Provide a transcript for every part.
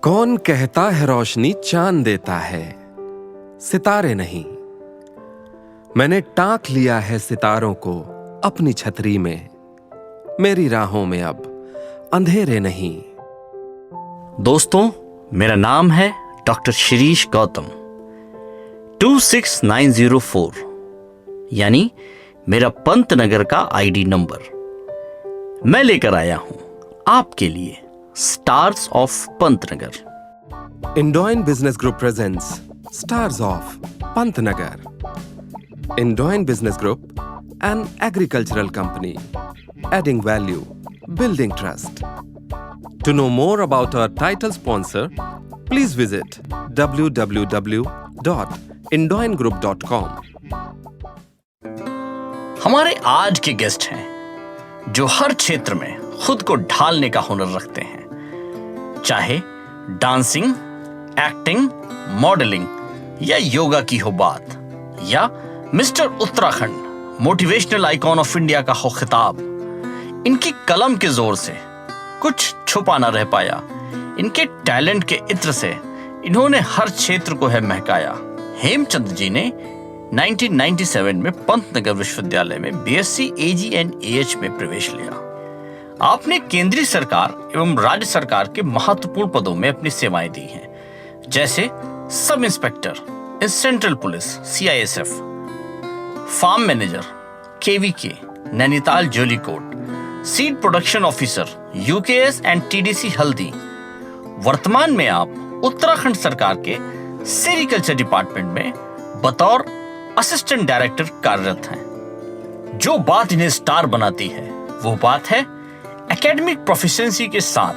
कौन कहता है रोशनी चांद देता है, सितारे नहीं। मैंने टांक लिया है सितारों को अपनी छतरी में, मेरी राहों में अब अंधेरे नहीं। दोस्तों, मेरा नाम है डॉक्टर शिरीष गौतम। 26904 यानी मेरा पंतनगर का आईडी नंबर मैं लेकर आया हूं आपके लिए stars of Pantnagar. Indoine Business Group presents Stars of Pantnagar. Indoine Business Group, an agricultural company, adding value, building trust. To know more about our title sponsor, please visit www.indoinegroup.com. हमारे आज के guest हैं जो हर क्षेत्र में खुद को ढालने का हुनर रखते हैं, चाहे डांसिंग, एक्टिंग, मॉडलिंग या योगा की हो बात, या mister Uttarakhand motivational icon of India का हो खिताब। इनकी कलम के जोर से कुछ छुपा ना रह पाया। इनके टैलेंट के इत्र से इन्होंने हर क्षेत्र को है महकाया। हेमचंद जी ने 1997 में पंतनगर विश्वविद्यालय में बीएससी एजी एंड एएच में प्रवेश लिया। आपने केंद्रीय सरकार एवं राज्य सरकार के महत्वपूर्ण पदों में अपनी सेवाएं दी हैं, जैसे sub inspector in central police CISF, farm manager KVK Nainital Jeolikote, seed production officer UKS and TDC Haldi. वर्तमान में आप उत्तराखंड सरकार के सेरिकल्चर डिपार्टमेंट में बतौर असिस्टेंट डायरेक्टर कार्यरत हैं। जो बात इन्हें स्टार बनाती है वो बात है एकेडमिक प्रोफिशिएंसी के साथ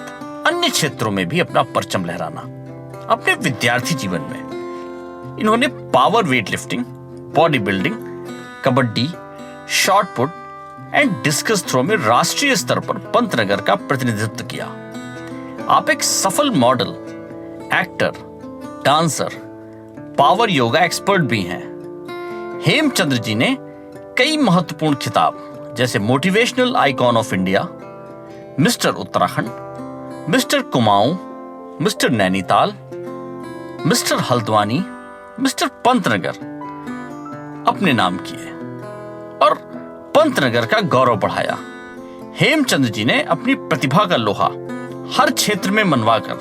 अन्य क्षेत्रों में भी अपना परचम लहराना। अपने विद्यार्थी जीवन में इन्होंने power weightlifting, bodybuilding, kabaddi, shot put and discus throw में राष्ट्रीय स्तर पर पंतनगर का प्रतिनिधित्व किया। आप एक सफल model, actor, dancer, power yoga expert भी हैं। हेमचंद्र जी ने कई महत्वपूर्ण खिताब जैसे motivational icon of India, mister Uttarakhand, mister Kumaon, mister Nainital, mister Haldwani, mister Pantnagar अपने नाम किए और पंतनगर का गौरव बढ़ाया। हेमचंद जी ने अपनी प्रतिभा का लोहा हर क्षेत्र में मनवाकर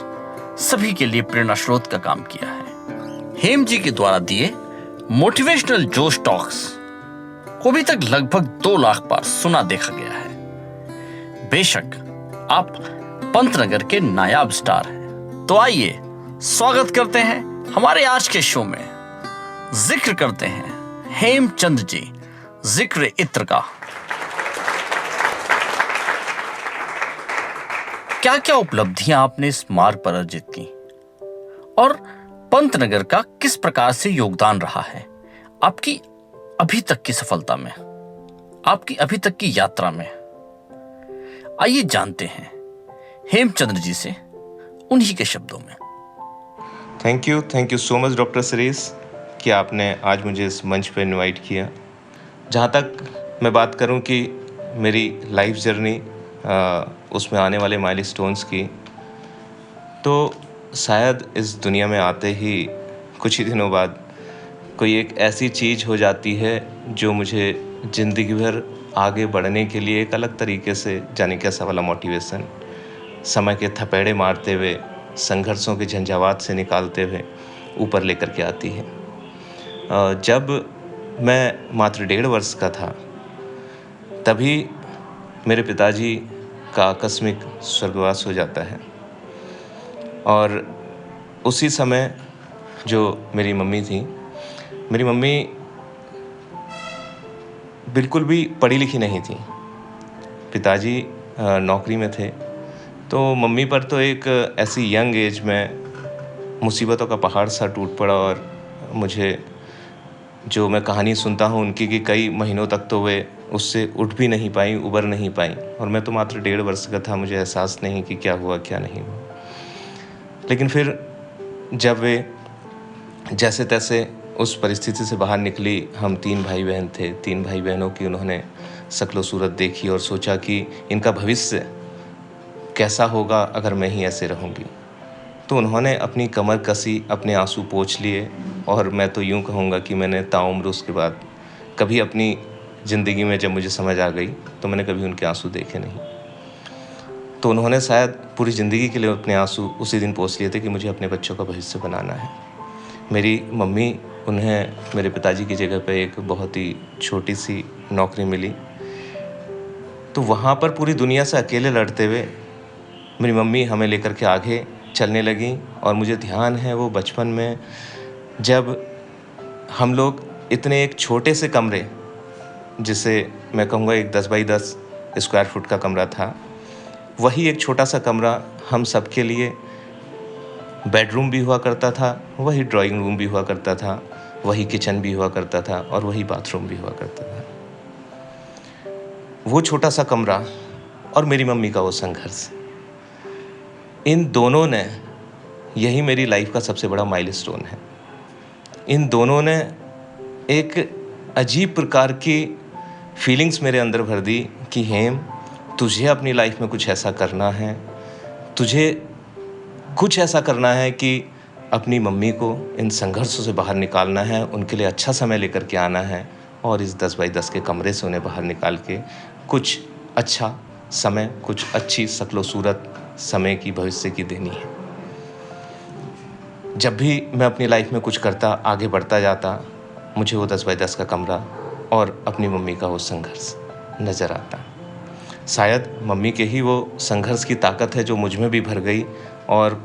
सभी के लिए प्रेरणा स्रोत का काम किया है। हेम जी के द्वारा दिए मोटिवेशनल जोश टॉक्स को भी तक लगभग 2 लाख बार सुना देखा गया है। बेशक आप पंतनगर के नायाब स्टार हैं, तो आइए स्वागत करते हैं हमारे आज के शो में। जिक्र करते हैं हेमचंद जी, जिक्र इत्र का। क्या क्या उपलब्धियां आपने इस मार्ग पर अर्जित की और पंतनगर का किस प्रकार से योगदान रहा है आपकी अभी तक की सफलता में, आपकी अभी तक की यात्रा में? आइए जानते हैं हेमचंद्र जी से उन्हीं के शब्दों में। Thank you so much doctor Shirish कि आपने आज मुझे इस मंच पर इनवाइट किया। जहाँ तक मैं बात करूँ कि मेरी लाइफ जर्नी उसमें आने वाले माइलस्टोन्स की, तो शायद इस दुनिया में आते ही कुछ ही दिनों बाद कोई एक ऐसी चीज़ हो जाती है जो मुझे ज़िंदगी भर आगे बढ़ने के लिए एक अलग तरीके से, जाने कैसा वाला मोटिवेशन, समय के थपेड़े मारते हुए, संघर्षों के झंझावात से निकालते हुए ऊपर लेकर के आती है। जब मैं मात्र 1.5 वर्ष का था तभी मेरे पिताजी का आकस्मिक स्वर्गवास हो जाता है और उसी समय जो मेरी मम्मी थी, मेरी मम्मी बिल्कुल भी पढ़ी लिखी नहीं थी। पिताजी नौकरी में थे, तो मम्मी पर तो एक ऐसी यंग एज में मुसीबतों का पहाड़ सा टूट पड़ा और मुझे, जो मैं कहानी सुनता हूँ उनकी, कि कई महीनों तक तो वे उससे उठ भी नहीं पाई, उबर नहीं पाई, और मैं तो मात्र 1.5 वर्ष का था। मुझे एहसास नहीं कि क्या हुआ क्या नहीं हुआ। लेकिन फिर जब वे जैसे तैसे उस परिस्थिति से बाहर निकली, हम 3 भाई बहन थे, 3 भाई बहनों की उन्होंने शक्ल सूरत देखी और सोचा कि इनका भविष्य कैसा होगा अगर मैं ही ऐसे रहूँगी। तो उन्होंने अपनी कमर कसी, अपने आंसू पोंछ लिए, और मैं तो यूँ कहूँगा कि मैंने ताउम्र उसके बाद कभी अपनी ज़िंदगी में, जब मुझे समझ आ गई, तो मैंने कभी उनके आंसू देखे नहीं। तो उन्होंने शायद पूरी ज़िंदगी के लिए अपने आंसू उसी दिन पोंछ लिए थे कि मुझे अपने बच्चों का भविष्य बनाना है। मेरी मम्मी, उन्हें मेरे पिताजी की जगह पे एक बहुत ही छोटी सी नौकरी मिली, तो वहाँ पर पूरी दुनिया से अकेले लड़ते हुए मेरी मम्मी हमें लेकर के आगे चलने लगी। और मुझे ध्यान है वो बचपन में, जब हम लोग इतने एक छोटे से कमरे, जिसे मैं कहूँगा एक 10 बाई 10 स्क्वायर फुट का कमरा था, वही एक छोटा सा कमरा हम सब के लिए बेडरूम भी हुआ करता था, वही ड्राइंग रूम भी हुआ करता था, वही किचन भी हुआ करता था, और वही बाथरूम भी हुआ करता था। वो छोटा सा कमरा और मेरी मम्मी का वो संघर्ष, इन दोनों ने, यही मेरी लाइफ का सबसे बड़ा माइलस्टोन है। इन दोनों ने एक अजीब प्रकार की फीलिंग्स मेरे अंदर भर दी कि हेम, तुझे अपनी लाइफ में कुछ ऐसा करना है, तुझे कुछ ऐसा करना है कि अपनी मम्मी को इन संघर्षों से बाहर निकालना है, उनके लिए अच्छा समय लेकर के आना है, और इस 10 बाई 10 के कमरे से उन्हें बाहर निकाल के कुछ अच्छा समय, कुछ अच्छी शक्ल सूरत समय की, भविष्य की देनी है। जब भी मैं अपनी लाइफ में कुछ करता, आगे बढ़ता जाता, मुझे वो 10 बाई 10 का कमरा और अपनी मम्मी का वो संघर्ष नज़र आता। शायद मम्मी के ही वो संघर्ष की ताकत है जो मुझ में भी भर गई, और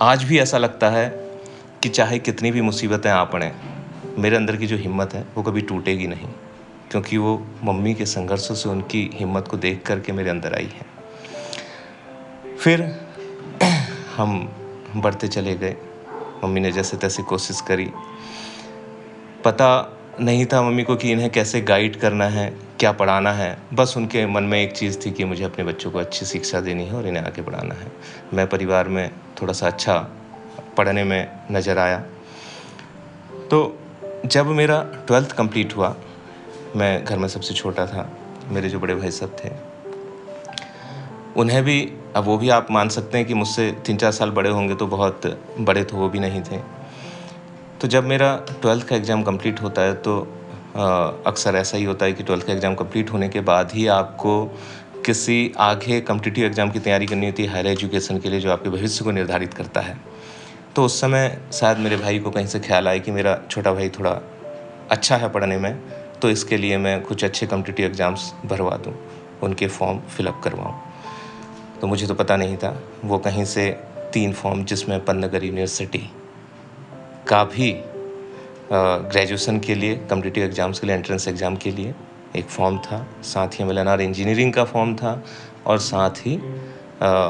आज भी ऐसा लगता है कि चाहे कितनी भी मुसीबतें आ पड़ें, मेरे अंदर की जो हिम्मत है वो कभी टूटेगी नहीं, क्योंकि वो मम्मी के संघर्षों से उनकी हिम्मत को देख करके मेरे अंदर आई है। फिर हम बढ़ते चले गए, मम्मी ने जैसे तैसे कोशिश करी। पता नहीं था मम्मी को कि इन्हें कैसे गाइड करना है, क्या पढ़ाना है। बस उनके मन में एक चीज़ थी कि मुझे अपने बच्चों को अच्छी शिक्षा देनी है और इन्हें आगे बढ़ाना है। मैं परिवार में थोड़ा सा अच्छा पढ़ने में नज़र आया। तो जब मेरा 12th कंप्लीट हुआ, मैं घर में सबसे छोटा था, मेरे जो बड़े भाई सब थे, उन्हें भी, अब वो भी आप मान सकते हैं कि मुझसे 3-4 साल बड़े होंगे, तो बहुत बड़े तो वो भी नहीं थे। तो जब मेरा 12th का एग्ज़ाम कंप्लीट होता है, तो अक्सर ऐसा ही होता है कि 12th का एग्ज़ाम कंप्लीट होने के बाद ही आपको किसी आगे कॉम्पिटिटिव एग्ज़ाम की तैयारी करनी होती है, हायर एजुकेशन के लिए, जो आपके भविष्य को निर्धारित करता है। तो उस समय शायद मेरे भाई को कहीं से ख्याल आया कि मेरा छोटा भाई थोड़ा अच्छा है पढ़ने में, तो इसके लिए मैं कुछ अच्छे कॉम्पिटिटिव एग्ज़ाम्स भरवा दूँ, उनके फॉर्म फिलअप करवाऊँ। तो मुझे तो पता नहीं था, वो कहीं से 3 फॉर्म, जिसमें पन्नागर यूनिवर्सिटी का भी ग्रेजुएशन के लिए, कॉम्पिटिटिव एग्ज़ाम्स के लिए, एंट्रेंस एग्ज़ाम के लिए एक फ़ॉर्म था, साथ ही MLNR इंजीनियरिंग का फ़ॉर्म था, और साथ ही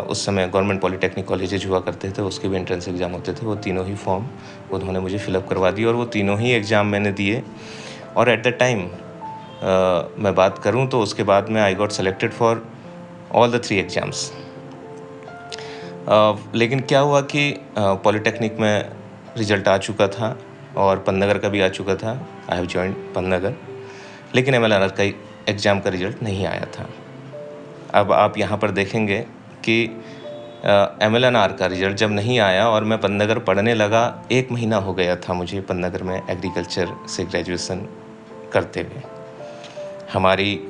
उस समय गवर्नमेंट पॉलिटेक्निक कॉलेजेज हुआ करते थे, उसके भी एंट्रेंस एग्ज़ाम होते थे। वो तीनों ही फॉर्म उन्होंने मुझे फिलअप करवा दिए, और वो तीनों ही एग्ज़ाम मैंने दिए। और एट द टाइम मैं बात करूं तो उसके बाद में आई got selected for all the 3 exams. लेकिन क्या हुआ कि पॉलिटेक्निक में रिज़ल्ट आ चुका था, और पन्नागर का भी आ चुका था। आई हैव जॉइंड पन्नागर, लेकिन MLNR का एग्ज़ाम का रिज़ल्ट नहीं आया था। अब आप यहाँ पर देखेंगे कि MLNR का रिज़ल्ट जब नहीं आया, और मैं पन्नागर पढ़ने लगा, 1 महीना हो गया था मुझे पन्नागर में एग्रीकल्चर से ग्रेजुएशन करते हुए। हमारी,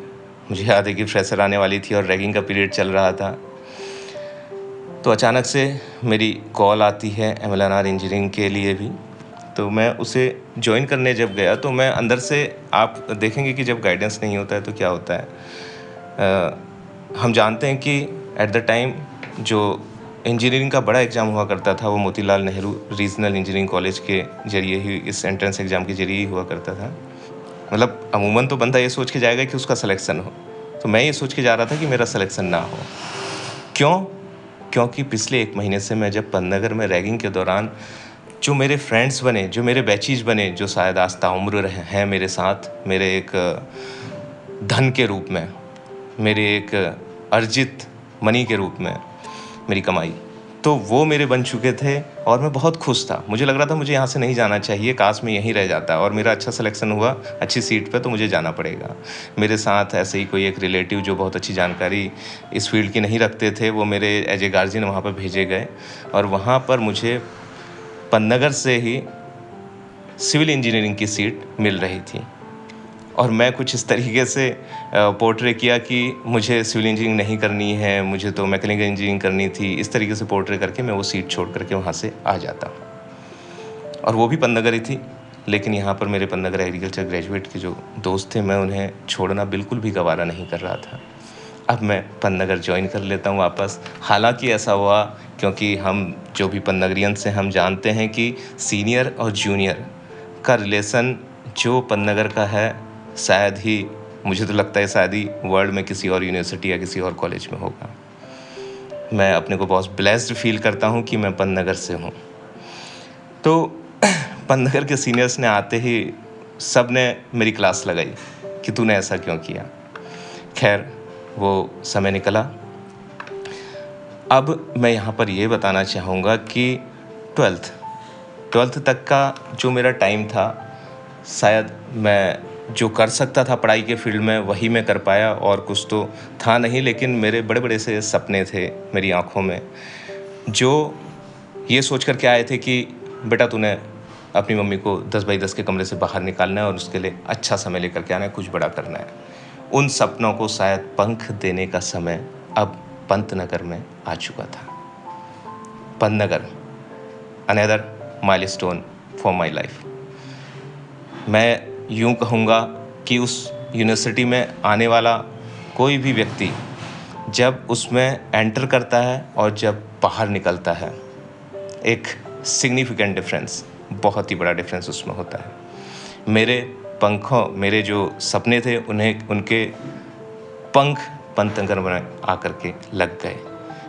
मुझे याद है कि फ्रेशर आने वाली थी और रैगिंग का पीरियड चल रहा था। तो अचानक से मेरी कॉल आती है MLNR इंजीनियरिंग के लिए भी। तो मैं उसे ज्वाइन करने जब गया, तो मैं अंदर से, आप देखेंगे कि जब गाइडेंस नहीं होता है तो क्या होता है। हम जानते हैं कि एट द टाइम जो इंजीनियरिंग का बड़ा एग्ज़ाम हुआ करता था, वो Motilal Nehru regional engineering college के ज़रिए ही, इस एंट्रेंस एग्ज़ाम के ज़रिए ही हुआ करता था। मतलब अमूमन तो बंदा ये सोच के जाएगा कि उसका सिलेक्शन हो, तो मैं ये सोच के जा रहा था कि मेरा सिलेक्शन ना हो। क्यों? क्योंकि पिछले 1 महीने से मैं जब पन्नागर में रैगिंग के दौरान जो मेरे फ्रेंड्स बने, जो मेरे बैचीज बने, जो शायद आज ताउम्र हैं मेरे साथ, मेरे एक धन के रूप में, मेरे एक अर्जित मनी के रूप में, मेरी कमाई, तो वो मेरे बन चुके थे और मैं बहुत खुश था। मुझे लग रहा था मुझे यहाँ से नहीं जाना चाहिए, काश मैं यहीं रह जाता और मेरा अच्छा सिलेक्शन हुआ अच्छी सीट पे तो मुझे जाना पड़ेगा। मेरे साथ ऐसे ही कोई एक रिलेटिव जो बहुत अच्छी जानकारी इस फील्ड की नहीं रखते थे, वो मेरे एज ए गार्जियन वहाँ पर भेजे गए और वहाँ पर मुझे पन्नगर से ही सिविल इंजीनियरिंग की सीट मिल रही थी। और मैं कुछ इस तरीके से पोर्ट्रे किया कि मुझे सिविल इंजीनियरिंग नहीं करनी है, मुझे तो मैकेनिकल इंजीनियरिंग करनी थी। इस तरीके से पोर्ट्रे करके मैं वो सीट छोड़ करके वहाँ से आ जाता और वो भी पन्नगर ही थी। लेकिन यहाँ पर मेरे पन्नगर एग्रीकल्चर ग्रेजुएट के जो दोस्त थे, मैं उन्हें छोड़ना बिल्कुल भी गवारा नहीं कर रहा था। अब मैं पन्नगर ज्वाइन कर लेता हूँ वापस। हालांकि ऐसा हुआ क्योंकि हम जो भी पन्नगरियन से हम जानते हैं कि सीनियर और जूनियर का रिलेशन जो पन्नगर का है, शायद ही, मुझे तो लगता है शायद ही वर्ल्ड में किसी और यूनिवर्सिटी या किसी और कॉलेज में होगा। मैं अपने को बहुत ब्लेस्ड फील करता हूँ कि मैं पन्नगर से हूँ। तो पन्नगर के सीनियर्स ने आते ही सब ने मेरी क्लास लगाई कि तूने ऐसा क्यों किया। खैर वो समय निकला। अब मैं यहाँ पर ये बताना चाहूँगा कि 12th तक का जो मेरा टाइम था, शायद मैं जो कर सकता था पढ़ाई के फील्ड में वही मैं कर पाया और कुछ तो था नहीं। लेकिन मेरे बड़े बड़े से सपने थे मेरी आंखों में, जो ये सोच कर के आए थे कि बेटा तूने अपनी मम्मी को 10x10 के कमरे से बाहर निकालना है और उसके लिए अच्छा समय लेकर के आना है, कुछ बड़ा करना है। उन सपनों को शायद पंख देने का समय अब पंतनगर में आ चुका था। Pantnagar, another milestone for my life. मैं यूँ कहूँगा कि उस यूनिवर्सिटी में आने वाला कोई भी व्यक्ति जब उसमें एंटर करता है और जब बाहर निकलता है, एक सिग्निफिकेंट डिफरेंस, बहुत ही बड़ा डिफरेंस उसमें होता है। मेरे पंखों, मेरे जो सपने थे उन्हें, उनके पंख पंतनगर में आकर के लग गए।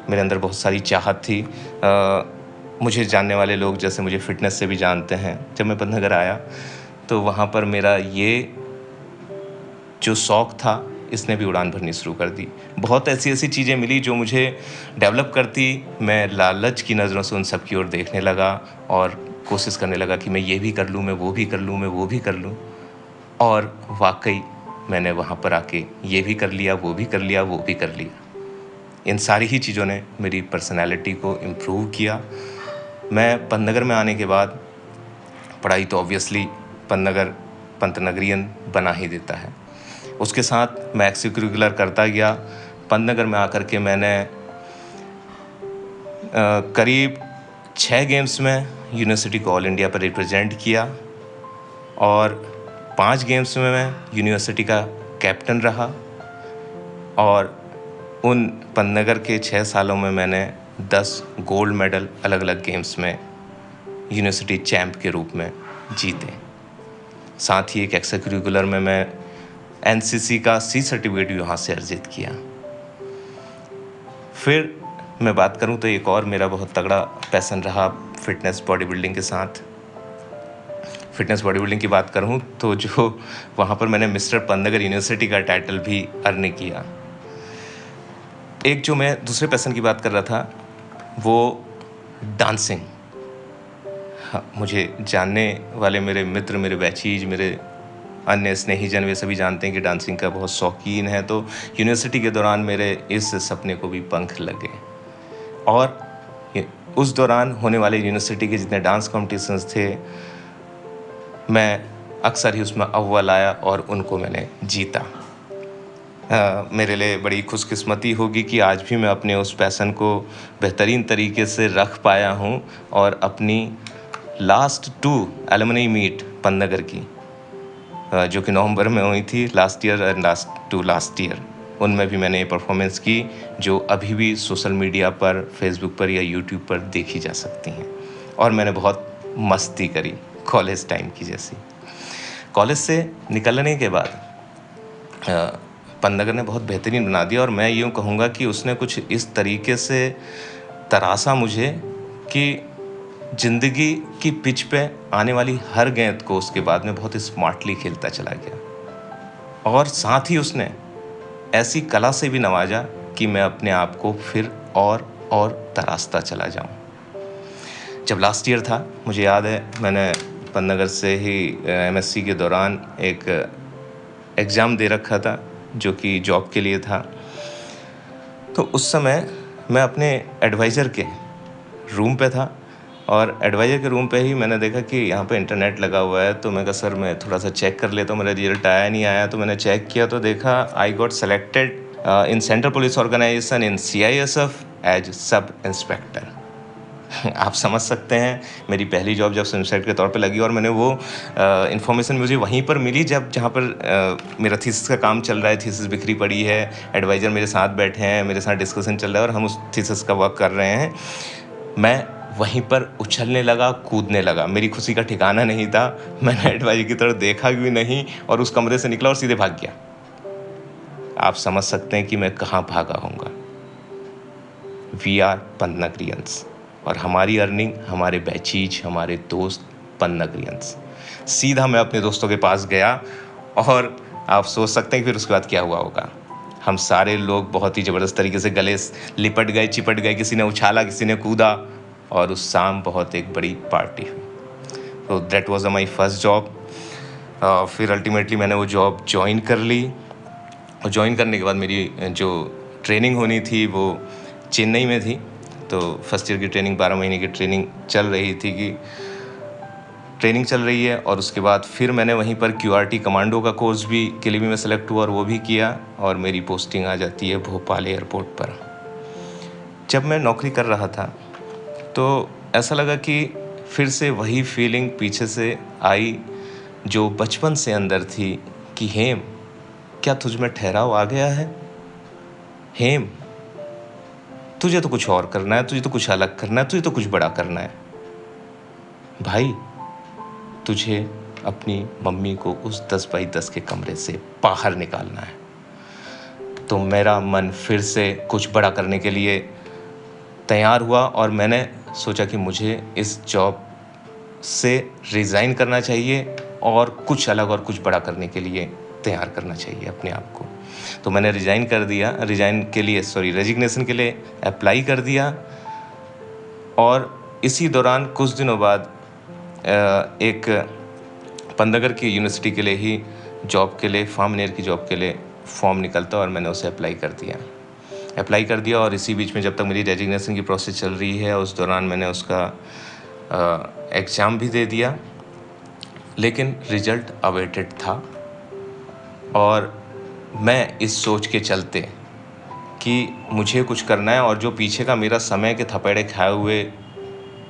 मेरे अंदर बहुत सारी चाहत थी। मुझे जानने वाले लोग जैसे मुझे फिटनेस से भी जानते हैं, जब मैं पंतनगर आया तो वहाँ पर मेरा ये जो शौक़ था इसने भी उड़ान भरनी शुरू कर दी। बहुत ऐसी चीज़ें मिली जो मुझे डेवलप करती। मैं लालच की नज़रों से उन सब की ओर देखने लगा और कोशिश करने लगा कि मैं ये भी कर लूँ, मैं वो भी कर लूँ, मैं वो भी कर लूँ। और वाकई मैंने वहाँ पर आके ये भी कर लिया, वो भी कर लिया, वो भी कर लिया। इन सारी ही चीज़ों ने मेरी पर्सनैलिटी को इम्प्रूव किया। मैं पन्नगर में आने के बाद पढ़ाई तो ऑब्वियसली पंतनगरियन बना ही देता है। उसके साथ मैं एक्स्ट्रा करिकुलर करता गया। पन्नगर में आकर के मैंने करीब 6 गेम्स में यूनिवर्सिटी को ऑल इंडिया पर रिप्रेजेंट किया और 5 गेम्स में मैं यूनिवर्सिटी का कैप्टन रहा। और उन पन्नगर के 6 सालों में मैंने 10 गोल्ड मेडल अलग अलग गेम्स में यूनिवर्सिटी चैम्प के रूप में जीते। साथ ही एक एक्स्ट्रा करिकुलर में मैं एनसीसी का सी सर्टिफिकेट भी वहाँ से अर्जित किया। फिर मैं बात करूँ तो एक और मेरा बहुत तगड़ा पैशन रहा फिटनेस बॉडी बिल्डिंग के साथ। फिटनेस बॉडी बिल्डिंग की बात करूँ तो जो वहाँ पर मैंने मिस्टर पन्नगर यूनिवर्सिटी का टाइटल भी अर्न किया। एक जो मैं दूसरे पैशन की बात कर रहा था वो डांसिंग। हाँ, मुझे जानने वाले मेरे मित्र, मेरे बैचीज, मेरे अन्य स्नेहीजन, वे सभी जानते हैं कि डांसिंग का बहुत शौकीन है। तो यूनिवर्सिटी के दौरान मेरे इस सपने को भी पंख लगे और उस दौरान होने वाले यूनिवर्सिटी के जितने डांस कॉम्पिटिशन्स थे, मैं अक्सर ही उसमें अव्वल आया और उनको मैंने जीता। मेरे लिए बड़ी खुशकिस्मती होगी कि आज भी मैं अपने उस पैशन को बेहतरीन तरीके से रख पाया हूँ और अपनी लास्ट 2 एलुमनी मीट पन्नगर की, जो कि नवंबर में हुई थी last year and last year, उनमें भी मैंने ये परफॉर्मेंस की जो अभी भी सोशल मीडिया पर, फेसबुक पर या यूट्यूब पर देखी जा सकती हैं। और मैंने बहुत मस्ती करी कॉलेज टाइम की जैसी। कॉलेज से निकलने के बाद पन्नगर ने बहुत बेहतरीन बना दिया और मैं यूँ कहूँगा कि उसने कुछ इस तरीके से तराशा मुझे कि ज़िंदगी की पिच पे आने वाली हर गेंद को उसके बाद में बहुत स्मार्टली खेलता चला गया। और साथ ही उसने ऐसी कला से भी नवाजा कि मैं अपने आप को फिर और और तराशता चला जाऊं। जब लास्ट ईयर था, मुझे याद है मैंने पंतनगर से ही एमएससी के दौरान एक एग्ज़ाम दे रखा था जो कि जॉब के लिए था। तो उस समय मैं अपने एडवाइज़र के रूम पे था और एडवाइज़र के रूम पे ही मैंने देखा कि यहाँ पे इंटरनेट लगा हुआ है। तो मैं कहा सर मैं थोड़ा सा चेक कर लेता हूँ, मेरा रिजल्ट आया नहीं आया। तो मैंने चेक किया तो देखा I got selected in central police organisation in CISF as sub inspector. आप समझ सकते हैं मेरी पहली जॉब जब सब इंस्पेक्टर के तौर पे लगी और मैंने वो इन्फॉर्मेशन मुझे वहीं पर मिली जहाँ पर मेरा थीसिस का काम चल रहा है। थीसिस बिखरी पड़ी है, एडवाइज़र मेरे साथ बैठे हैं, मेरे साथ डिस्कशन चल रहा है और हम उस थीसिस का वर्क कर रहे हैं। मैं वहीं पर उछलने लगा, कूदने लगा, मेरी खुशी का ठिकाना नहीं था। मैंने एडवाइज़र की तरफ देखा भी नहीं और उस कमरे से निकला और सीधे भाग गया। आप समझ सकते हैं कि मैं कहाँ भागा होऊंगा। वी आर पंतनगरियंस और हमारी अर्निंग, हमारे बैचीज, हमारे दोस्त पंतनगरियंस। सीधा मैं अपने दोस्तों के पास गया और आप सोच सकते हैं कि फिर उसके बाद क्या हुआ होगा। हम सारे लोग बहुत ही ज़बरदस्त तरीके से गले लिपट गए, चिपट गए, किसी ने उछाला, किसी ने कूदा और उस शाम बहुत एक बड़ी पार्टी हुई। तो that was my first job. फिर अल्टीमेटली मैंने वो जॉब ज्वाइन कर ली और ज्वाइन करने के बाद मेरी जो ट्रेनिंग होनी थी वो चेन्नई में थी। तो फर्स्ट ईयर की ट्रेनिंग 12 महीने की ट्रेनिंग चल रही थी कि ट्रेनिंग चल रही है और उसके बाद फिर मैंने वहीं पर QRT कमांडो का कोर्स भी के लिए भी मैं सेलेक्ट हुआ और वो भी किया और मेरी पोस्टिंग आ जाती है भोपाल एयरपोर्ट पर। जब मैं नौकरी कर रहा था तो ऐसा लगा कि फिर से वही फीलिंग पीछे से आई जो बचपन से अंदर थी कि हेम, क्या तुझ में ठहराव आ गया है? हेम, तुझे तो कुछ और करना है, तुझे तो कुछ अलग करना है, तुझे तो कुछ बड़ा करना है। भाई, तुझे अपनी मम्मी को उस 10 बाई 10 के कमरे से बाहर निकालना है। तो मेरा मन फिर से कुछ बड़ा करने के लिए तैयार हुआ और मैंने सोचा कि मुझे इस जॉब से रिज़ाइन करना चाहिए और कुछ अलग और कुछ बड़ा करने के लिए तैयार करना चाहिए अपने आप को। तो मैंने रेजिग्नेशन के लिए अप्लाई कर दिया और इसी दौरान कुछ दिनों बाद एक पंतनगर की यूनिवर्सिटी के लिए ही जॉब के लिए, फार्म इंजीनियर की जॉब के लिए फॉर्म निकलता और मैंने उसे अप्लाई कर दिया और इसी बीच में जब तक मेरी रेजिग्नेशन की प्रोसेस चल रही है उस दौरान मैंने उसका एग्ज़ाम भी दे दिया, लेकिन रिज़ल्ट अवेटेड था। और मैं इस सोच के चलते कि मुझे कुछ करना है और जो पीछे का मेरा समय के थपेड़े खाए हुए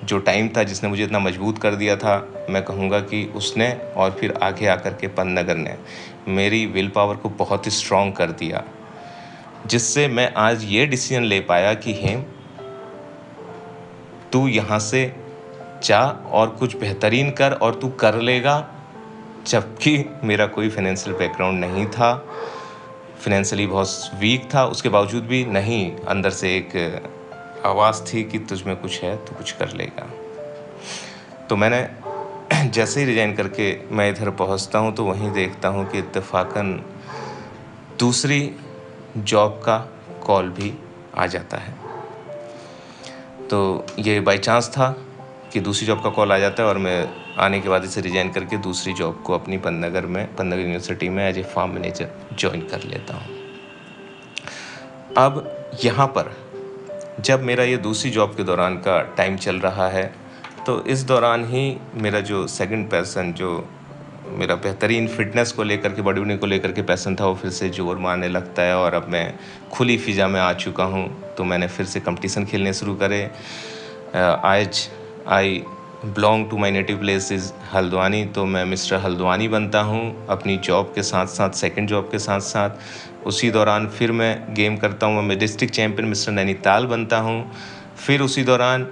जो टाइम था जिसने मुझे इतना मजबूत कर दिया था, मैं कहूँगा कि उसने और फिर आगे आकर के पंतनगर ने मेरी विल पावर को बहुत ही स्ट्रॉन्ग कर दिया, जिससे मैं आज ये डिसीजन ले पाया कि हेम, तू यहाँ से जा और कुछ बेहतरीन कर और तू कर लेगा। जबकि मेरा कोई फाइनेंशियल बैकग्राउंड नहीं था, फाइनेंशियली बहुत वीक था, उसके बावजूद भी नहीं, अंदर से एक आवाज़ थी कि तुझ में कुछ है, तू कुछ कर लेगा। तो मैंने जैसे ही रिजाइन करके मैं इधर पहुंचता हूं तो वहीं देखता हूं कि इत्तेफाकन दूसरी जॉब का कॉल भी आ जाता है। तो ये बाय चांस था कि दूसरी जॉब का कॉल आ जाता है और मैं आने के बाद इसे रिजाइन करके दूसरी जॉब को अपनी पंतनगर यूनिवर्सिटी में as a farm manager join कर लेता हूँ। अब यहाँ पर जब मेरा ये दूसरी जॉब के दौरान का टाइम चल रहा है तो इस दौरान ही मेरा जो सेकंड पैसन, जो मेरा बेहतरीन फिटनेस को लेकर के, बॉडी बिल्डिंग को लेकर के पैसन था, वो फिर से जोर मारने लगता है और अब मैं खुली फिजा में आ चुका हूँ। तो मैंने फिर से कंपटीशन खेलने शुरू करे। आज I belong to my native place is Haldwani, तो मैं मिस्टर हल्द्वानी बनता हूँ अपनी जॉब के साथ साथ, सेकंड जॉब के साथ साथ। उसी दौरान फिर मैं गेम करता हूँ, मैं डिस्ट्रिक्ट चैम्पियन मिस्टर नैनीताल बनता हूँ। फिर उसी दौरान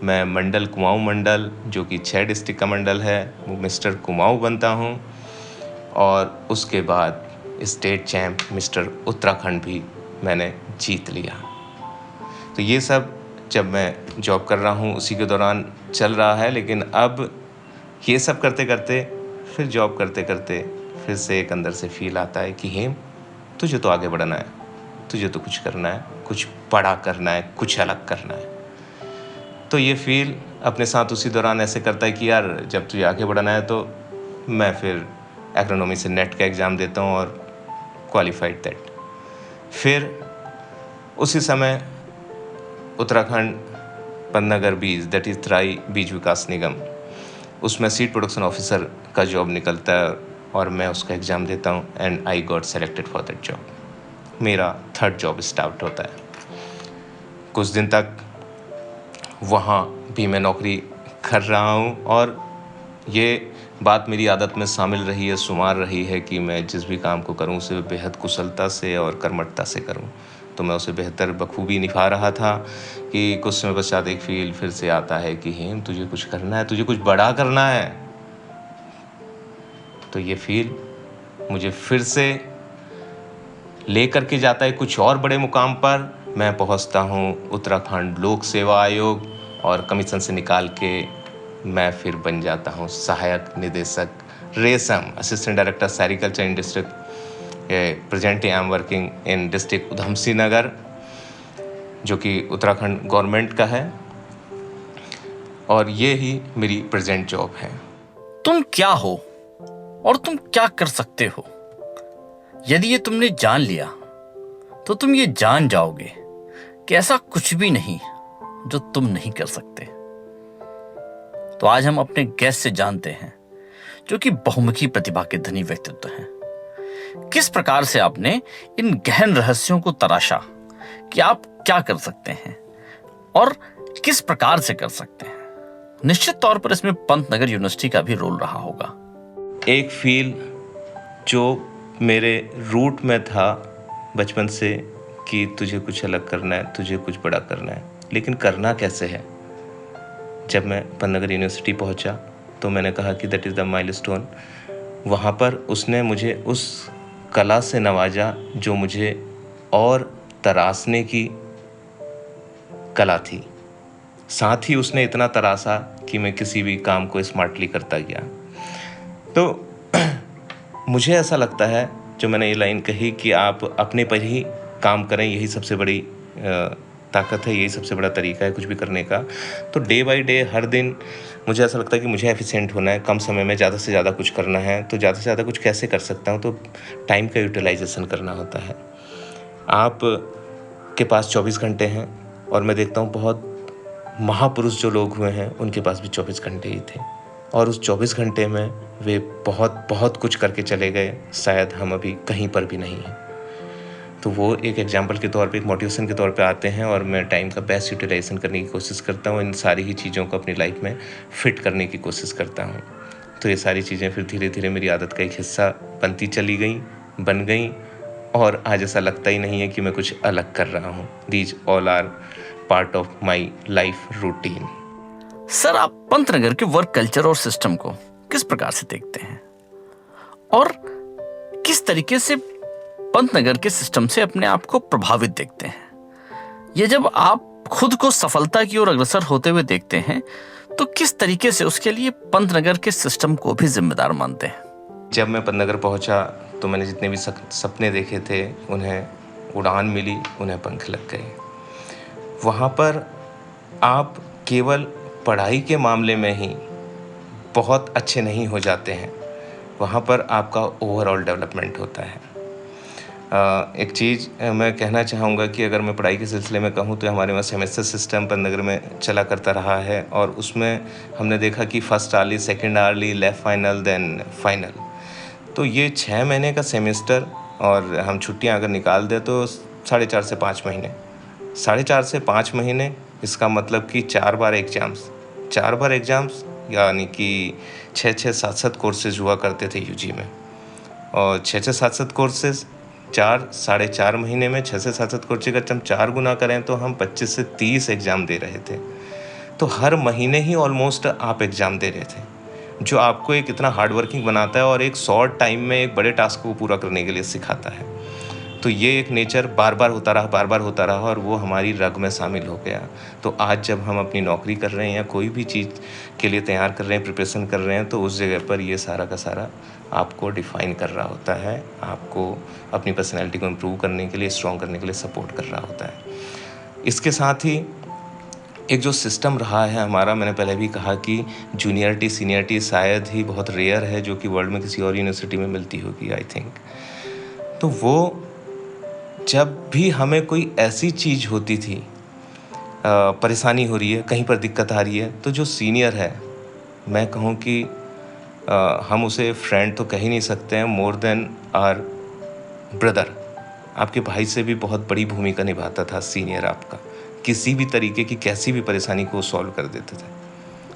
मैं मंडल कुमाऊँ मंडल, जो कि 6 डिस्ट्रिक्ट का मंडल है, वो मिस्टर कुमाऊँ बनता हूँ। और उसके बाद स्टेट चैम्प मिस्टर उत्तराखंड भी मैंने जीत लिया। तो ये सब जब मैं जॉब कर रहा हूँ उसी के दौरान चल रहा है। लेकिन अब ये सब करते करते, फिर जॉब करते करते फिर से एक अंदर से फील आता है कि हेम, तुझे तो आगे बढ़ना है, तुझे तो कुछ करना है। कुछ बड़ा करना है, कुछ अलग करना है। तो ये फील अपने साथ उसी दौरान ऐसे करता है कि यार जब तुझे आगे बढ़ना है तो मैं फिर एग्रोनॉमी से नेट का एग्ज़ाम देता हूँ और क्वालिफाइड दैट। फिर उसी समय उत्तराखंड पंतनगर बीज, दैट इज़ तराई बीज विकास निगम, उसमें सीड प्रोडक्शन ऑफिसर का जॉब निकलता है और मैं उसका एग्ज़ाम देता हूँ and I got selected for that job. मेरा थर्ड जॉब स्टार्ट होता है। कुछ दिन तक वहाँ भी मैं नौकरी कर रहा हूँ और ये बात मेरी आदत में शामिल रही है, शुमार रही है कि मैं जिस भी काम को करूँ उसे बेहद कुशलता से और कर्मठता से करूँ। तो मैं उसे बेहतर बखूबी निभा रहा था कि कुछ समय पश्चात एक फील फिर से आता है कि हेम तुझे कुछ करना है, तुझे कुछ बड़ा करना है। तो ये फील मुझे फिर से लेकर के जाता है कुछ और बड़े मुकाम पर। मैं पहुंचता हूं उत्तराखंड लोक सेवा आयोग और कमीशन से निकाल के मैं फिर बन जाता हूं सहायक निदेशक रेशम, assistant director sericulture in district. Presently I am working in district Udham Singh Nagar, जो कि उत्तराखंड गवर्नमेंट का है, और ये ही मेरी प्रेजेंट जॉब है। तुम क्या हो और तुम क्या कर सकते हो, यदि ये तुमने जान लिया तो तुम ये जान जाओगे कि ऐसा कुछ भी नहीं जो तुम नहीं कर सकते। तो आज हम अपने गेस्ट से जानते हैं, जो कि बहुमुखी प्रतिभा के धनी व्यक्तित्व हैं, किस प्रकार से आपने इन गहन रहस्यों को तराशा कि आप क्या कर सकते हैं और किस प्रकार से कर सकते हैं। निश्चित तौर पर इसमें पंतनगर यूनिवर्सिटी का भी रोल रहा होगा। एक फील जो मेरे रूट में था बचपन से कि तुझे कुछ अलग करना है, तुझे कुछ बड़ा करना है, लेकिन करना कैसे है। जब मैं पंतनगर यूनिवर्सिटी पहुंचा तो मैंने कहा कि दैट इज़ द माइलस्टोन। वहाँ पर उसने मुझे उस कला से नवाजा जो मुझे और तराशने की कला थी। साथ ही उसने इतना तराशा कि मैं किसी भी काम को स्मार्टली करता गया। तो मुझे ऐसा लगता है, जो मैंने ये लाइन कही कि आप अपने पर ही काम करें, यही सबसे बड़ी ताकत है, यही सबसे बड़ा तरीका है कुछ भी करने का। तो डे बाय डे हर दिन मुझे ऐसा लगता है कि मुझे एफिशिएंट होना है, कम समय में ज़्यादा से ज़्यादा कुछ करना है। तो ज़्यादा से ज़्यादा कुछ कैसे कर सकता हूँ, तो टाइम का यूटिलाइजेशन करना होता है। आप के पास 24 घंटे हैं और मैं देखता हूँ बहुत महापुरुष जो लोग हुए हैं उनके पास भी 24 घंटे ही थे, और उस 24 घंटे में वे बहुत बहुत कुछ करके चले गए। शायद हम अभी कहीं पर भी नहीं हैं। तो वो एक एग्जाम्पल के तौर पे, एक मोटिवेशन के तौर पे आते हैं, और मैं टाइम का बेस्ट यूटिलाइजेशन करने की कोशिश करता हूँ। इन सारी ही चीज़ों को अपनी लाइफ में फिट करने की कोशिश करता हूँ। तो ये सारी चीज़ें फिर धीरे धीरे मेरी आदत का एक हिस्सा बनती चली गई, बन गई, और आज ऐसा लगता ही नहीं है कि मैं कुछ अलग कर रहा हूँ। These all are part of my life routine. Sir, आप पंतनगर के वर्क कल्चर और सिस्टम को किस प्रकार से देखते हैं और किस तरीके से पंतनगर के सिस्टम से अपने आप को प्रभावित देखते हैं? ये जब आप खुद को सफलता की ओर अग्रसर होते हुए देखते हैं तो किस तरीके से उसके लिए पंतनगर के सिस्टम को भी जिम्मेदार मानते हैं? जब मैं पंतनगर पहुंचा तो मैंने जितने भी सपने देखे थे उन्हें उड़ान मिली, उन्हें पंख लग गए। वहाँ पर आप केवल पढ़ाई के मामले में ही बहुत अच्छे नहीं हो जाते हैं, वहाँ पर आपका ओवरऑल डेवलपमेंट होता है। एक चीज़ मैं कहना चाहूँगा कि अगर मैं पढ़ाई के सिलसिले में कहूँ तो हमारे वहाँ सेमेस्टर सिस्टम पंतनगर में चला करता रहा है, और उसमें हमने देखा कि first early, second early, left final, then final. तो ये 6 महीने का सेमेस्टर, और हम छुट्टियाँ अगर निकाल दें तो 4.5 से 5 महीने, 4.5 से 5 महीने, इसका मतलब कि 4 बार एग्ज़ाम्स, 4 बार एग्ज़ाम्स, यानी कि 6-6, 7-7 कोर्सेज हुआ करते थे यूजी में, और 6-6, 7-7 कोर्सेज 4-4.5 महीने में 6 से 7-7 कोर्सेज का हम 4 गुना करें तो हम 25 से 30 एग्ज़ाम दे रहे थे। तो हर महीने ही ऑलमोस्ट आप एग्ज़ाम दे रहे थे, जो आपको एक इतना हार्ड वर्किंग बनाता है और एक शॉर्ट टाइम में एक बड़े टास्क को पूरा करने के लिए सिखाता है। तो ये एक नेचर बार बार होता रहा, और वो हमारी रग में शामिल हो गया। तो आज जब हम अपनी नौकरी कर रहे हैं या कोई भी चीज़ के लिए तैयार कर रहे हैं, प्रिपरेशन कर रहे हैं, तो उस जगह पर ये सारा का सारा आपको डिफ़ाइन कर रहा होता है, आपको अपनी पर्सनैलिटी को इम्प्रूव करने के लिए, स्ट्रॉन्ग करने के लिए सपोर्ट कर रहा होता है। इसके साथ ही एक जो सिस्टम रहा है हमारा, मैंने पहले भी कहा कि जूनियरिटी सीनियरिटी शायद ही बहुत रेयर है जो कि वर्ल्ड में किसी और यूनिवर्सिटी में मिलती होगी, आई थिंक। तो वो जब भी हमें कोई ऐसी चीज़ होती थी, परेशानी हो रही है, कहीं पर दिक्कत आ रही है, तो जो सीनियर है, मैं कहूँ कि हम उसे फ्रेंड तो कह ही नहीं सकते हैं, मोर देन आवर ब्रदर, आपके भाई से भी बहुत बड़ी भूमिका निभाता था सीनियर आपका। किसी भी तरीके की कैसी भी परेशानी को सॉल्व कर देते थे।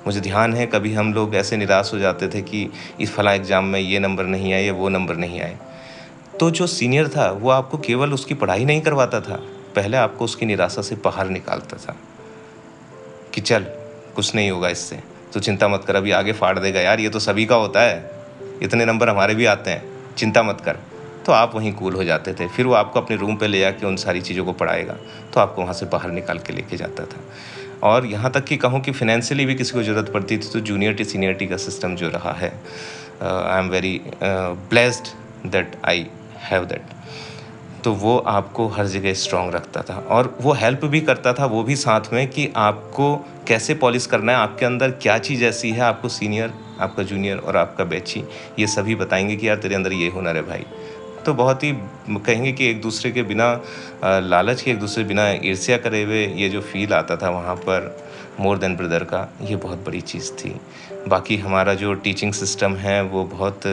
मुझे ध्यान है कभी हम लोग ऐसे निराश हो जाते थे कि इस फला एग्ज़ाम में ये नंबर नहीं आए या वो नंबर नहीं आए, तो जो सीनियर था वो आपको केवल उसकी पढ़ाई नहीं करवाता था, पहले आपको उसकी निराशा से बाहर निकालता था कि चल कुछ नहीं होगा इससे, तो चिंता मत कर, अभी आगे फाड़ देगा यार, ये तो सभी का होता है, इतने नंबर हमारे भी आते हैं, चिंता मत कर। तो आप वहीं कूल हो जाते थे। फिर वो आपको अपने रूम पे ले जाके उन सारी चीज़ों को पढ़ाएगा, तो आपको वहाँ से बाहर निकाल के लेके जाता था। और यहाँ तक कि कहूँ कि फिनेंशियली भी किसी को ज़रूरत पड़ती थी तो जूनियरिटी सीनियरिटी का सिस्टम जो रहा है, I am very blessed that I have that. तो वो आपको हर जगह स्ट्रॉन्ग रखता था और वो हेल्प भी करता था, वो भी साथ में, कि आपको कैसे पॉलिश करना है, आपके अंदर क्या चीज़ ऐसी है, आपको सीनियर, आपका जूनियर और आपका बैची ये सभी बताएंगे कि यार तेरे अंदर ये हुनर है भाई। तो बहुत ही कहेंगे कि एक दूसरे के बिना लालच के, एक दूसरे बिना ईर्ष्या करे हुए ये जो फील आता था वहाँ पर मोर देन ब्रदर का, ये बहुत बड़ी चीज़ थी। बाकी हमारा जो टीचिंग सिस्टम है वो बहुत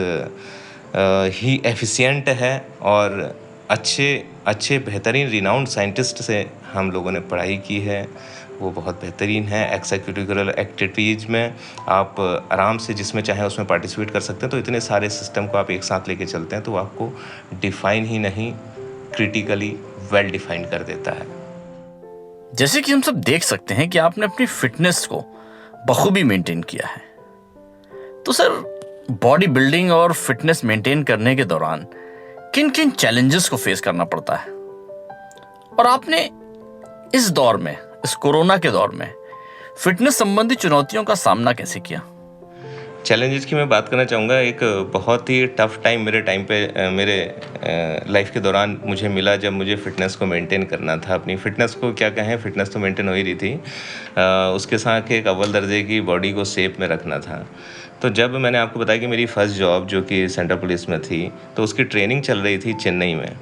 ही एफिशिएंट है और अच्छे बेहतरीन रिनाउंड साइंटिस्ट से हम लोगों ने पढ़ाई की है, वो बहुत बेहतरीन है। एक्स्ट्रा एक्टिविटीज़ में आप आराम से जिसमें चाहें उसमें पार्टिसिपेट कर सकते हैं। तो इतने सारे सिस्टम को आप एक साथ लेके चलते हैं तो वो आपको डिफ़ाइन ही नहीं, क्रिटिकली वेल डिफाइंड कर देता है। जैसे कि हम सब देख सकते हैं कि आपने अपनी फिटनेस को बखूबी मेंटेन किया है, तो सर बॉडी बिल्डिंग और फिटनेस मेंटेन करने के दौरान किन किन चैलेंजेस को फेस करना पड़ता है, और आपने इस दौर में, इस कोरोना के दौर में फिटनेस संबंधी चुनौतियों का सामना कैसे किया? चैलेंजेस की मैं बात करना चाहूँगा। एक बहुत ही टफ टाइम मेरे लाइफ के दौरान मुझे मिला जब मुझे फ़िटनेस को मेंटेन करना था। अपनी फ़िटनेस को क्या कहें, फ़िटनेस तो मेंटेन हो ही रही थी, उसके साथ एक अव्वल दर्जे की बॉडी को शेप में रखना था। तो जब मैंने आपको बताया कि मेरी फ़र्स्ट जॉब जो कि सेंट्रल पुलिस में थी, तो उसकी ट्रेनिंग चल रही थी चेन्नई में।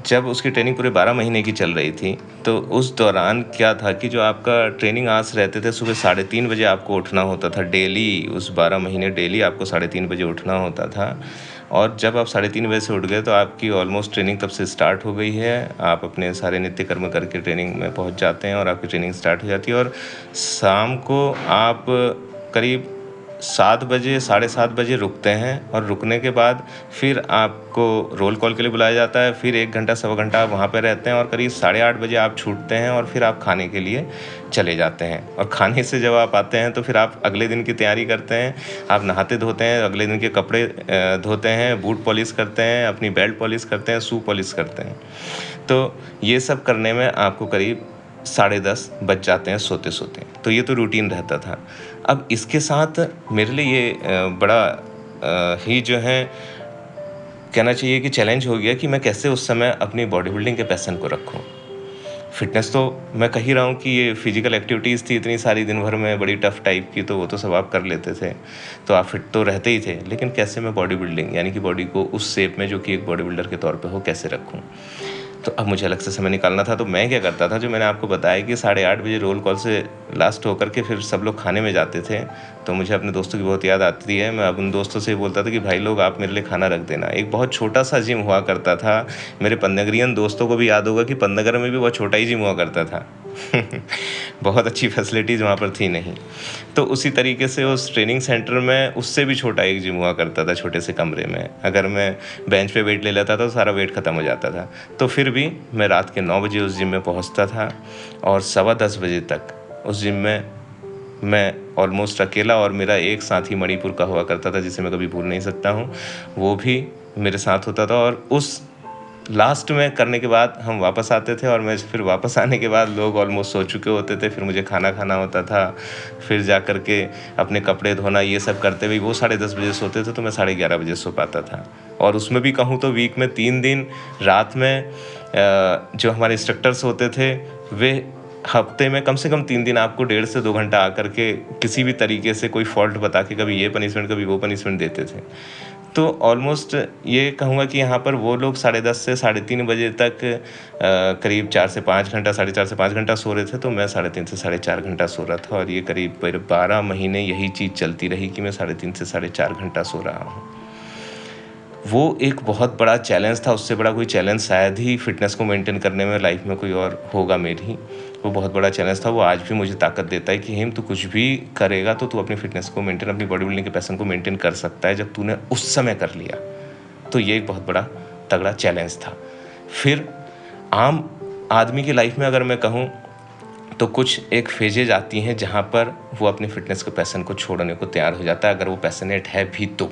जब उसकी ट्रेनिंग पूरे 12 महीने की चल रही थी, तो उस दौरान क्या था कि जो आपका ट्रेनिंग आवर्स रहते थे, सुबह 3:30 बजे आपको उठना होता था डेली। उस 12 महीने डेली आपको 3:30 बजे उठना होता था। और जब आप 3:30 बजे से उठ गए तो आपकी ऑलमोस्ट ट्रेनिंग तब से स्टार्ट हो गई है। आप अपने सारे नित्य कर्म करके ट्रेनिंग में पहुंच जाते हैं और आपकी ट्रेनिंग स्टार्ट हो जाती है। और शाम को आप करीब 7 बजे, 7:30 बजे रुकते हैं, और रुकने के बाद फिर आपको रोल कॉल के लिए बुलाया जाता है। फिर 1 घंटा, सवा घंटा आप वहाँ पे रहते हैं, और करीब 8:30 बजे आप छूटते हैं और फिर आप खाने के लिए चले जाते हैं। और खाने से जब आप आते हैं तो फिर आप अगले दिन की तैयारी करते हैं। आप नहाते धोते हैं, अगले दिन के कपड़े धोते हैं, बूट पॉलिश करते हैं, अपनी बेल्ट पॉलिश करते हैं, शू पॉलिश करते हैं। तो ये सब करने में आपको करीब 10:30 बज जाते हैं सोते-सोते। तो ये तो रूटीन रहता था। अब इसके साथ मेरे लिए ये बड़ा ही जो है कहना चाहिए कि चैलेंज हो गया कि मैं कैसे उस समय अपनी बॉडी बिल्डिंग के पैशन को रखूं। फिटनेस तो मैं कह ही रहा हूं कि ये फिजिकल एक्टिविटीज़ थी इतनी सारी दिन भर में, बड़ी टफ टाइप की, तो वो तो सब आप कर लेते थे, तो आप फिट तो रहते ही थे। लेकिन कैसे मैं बॉडी बिल्डिंग यानी कि बॉडी को उस शेप में जो कि एक बॉडी बिल्डर के तौर पे हो, कैसे रखूं। तो अब मुझे अलग से समय निकालना था। तो मैं क्या करता था, जो मैंने आपको बताया कि 8:30 बजे रोल कॉल से लास्ट होकर के फिर सब लोग खाने में जाते थे, तो मुझे अपने दोस्तों की बहुत याद आती है। मैं अब उन दोस्तों से बोलता था कि भाई लोग आप मेरे लिए खाना रख देना। एक बहुत छोटा सा जिम हुआ करता था, मेरे पंतनगरियन दोस्तों को भी याद होगा कि पंतनगर में भी बहुत छोटा ही जिम हुआ करता था। बहुत अच्छी फैसिलिटीज़ वहाँ पर थी नहीं। तो उसी तरीके से उस ट्रेनिंग सेंटर में उससे भी छोटा एक जिम हुआ करता था, छोटे से कमरे में। अगर मैं बेंच पे वेट ले लेता था तो सारा वेट ख़त्म हो जाता था। तो फिर भी मैं रात के 9 बजे उस जिम में पहुँचता था, और 10:15 बजे तक उस जिम में मैं ऑलमोस्ट अकेला, और मेरा एक साथी मणिपुर का हुआ करता था जिसे मैं कभी भूल नहीं सकता हूँ, वो भी मेरे साथ होता था। और उस लास्ट में करने के बाद हम वापस आते थे और मैं फिर वापस आने के बाद लोग ऑलमोस्ट सो चुके होते थे, फिर मुझे खाना खाना होता था, फिर जा कर के अपने कपड़े धोना, ये सब करते हुए वो 10:30 बजे सोते थे तो मैं 11:30 बजे सो पाता था। और उसमें भी कहूँ तो वीक में 3 दिन रात में जो हमारे इंस्ट्रक्टर्स होते थे वे हफ्ते में कम से कम 3 दिन आपको 1.5 से 2 घंटा आकर के किसी भी तरीके से कोई फॉल्ट बता के कभी ये पनिशमेंट कभी वो पनिशमेंट देते थे। तो ऑलमोस्ट ये कहूँगा कि यहाँ पर वो लोग 10:30 से 3:30 बजे तक करीब 4 से 5 घंटा, 4.5 से 5 घंटा सो रहे थे, तो मैं 3.5 से 4.5 घंटा सो रहा था। और ये करीब 12 महीने यही चीज़ चलती रही कि मैं 3.5 से 4.5 घंटा सो रहा हूँ। वो एक बहुत बड़ा चैलेंज था, उससे बड़ा कोई चैलेंज शायद ही फिटनेस को मेंटेन करने में लाइफ में कोई और होगा मेरी। वो बहुत बड़ा चैलेंज था। वो आज भी मुझे ताकत देता है कि हेम तू कुछ भी करेगा तो तू अपनी फिटनेस को मेंटेन, अपनी बॉडी बिल्डिंग के पैशन को मेंटेन कर सकता है जब तूने उस समय कर लिया। तो ये एक बहुत बड़ा तगड़ा चैलेंज था। फिर आम आदमी की लाइफ में अगर मैं कहूँ तो कुछ एक फेजेज आती हैं जहाँ पर वो अपनी फिटनेस के पैशन को छोड़ने को तैयार हो जाता है, अगर वो पैशनेट है भी तो।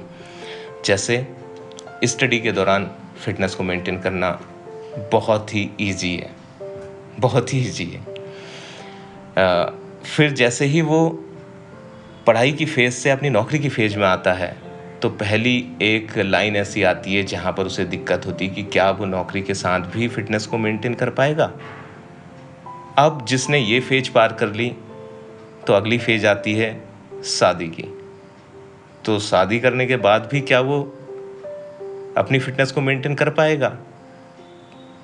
जैसे स्टडी के दौरान फिटनेस को मेंटेन करना बहुत ही ईजी है, बहुत ही ईजी है। फिर जैसे ही वो पढ़ाई की फेज़ से अपनी नौकरी की फेज़ में आता है तो पहली एक लाइन ऐसी आती है जहाँ पर उसे दिक्कत होती है कि क्या वो नौकरी के साथ भी फिटनेस को मेंटेन कर पाएगा। अब जिसने ये फेज पार कर ली तो अगली फेज आती है शादी की। तो शादी करने के बाद भी क्या वो अपनी फिटनेस को मेंटेन कर पाएगा।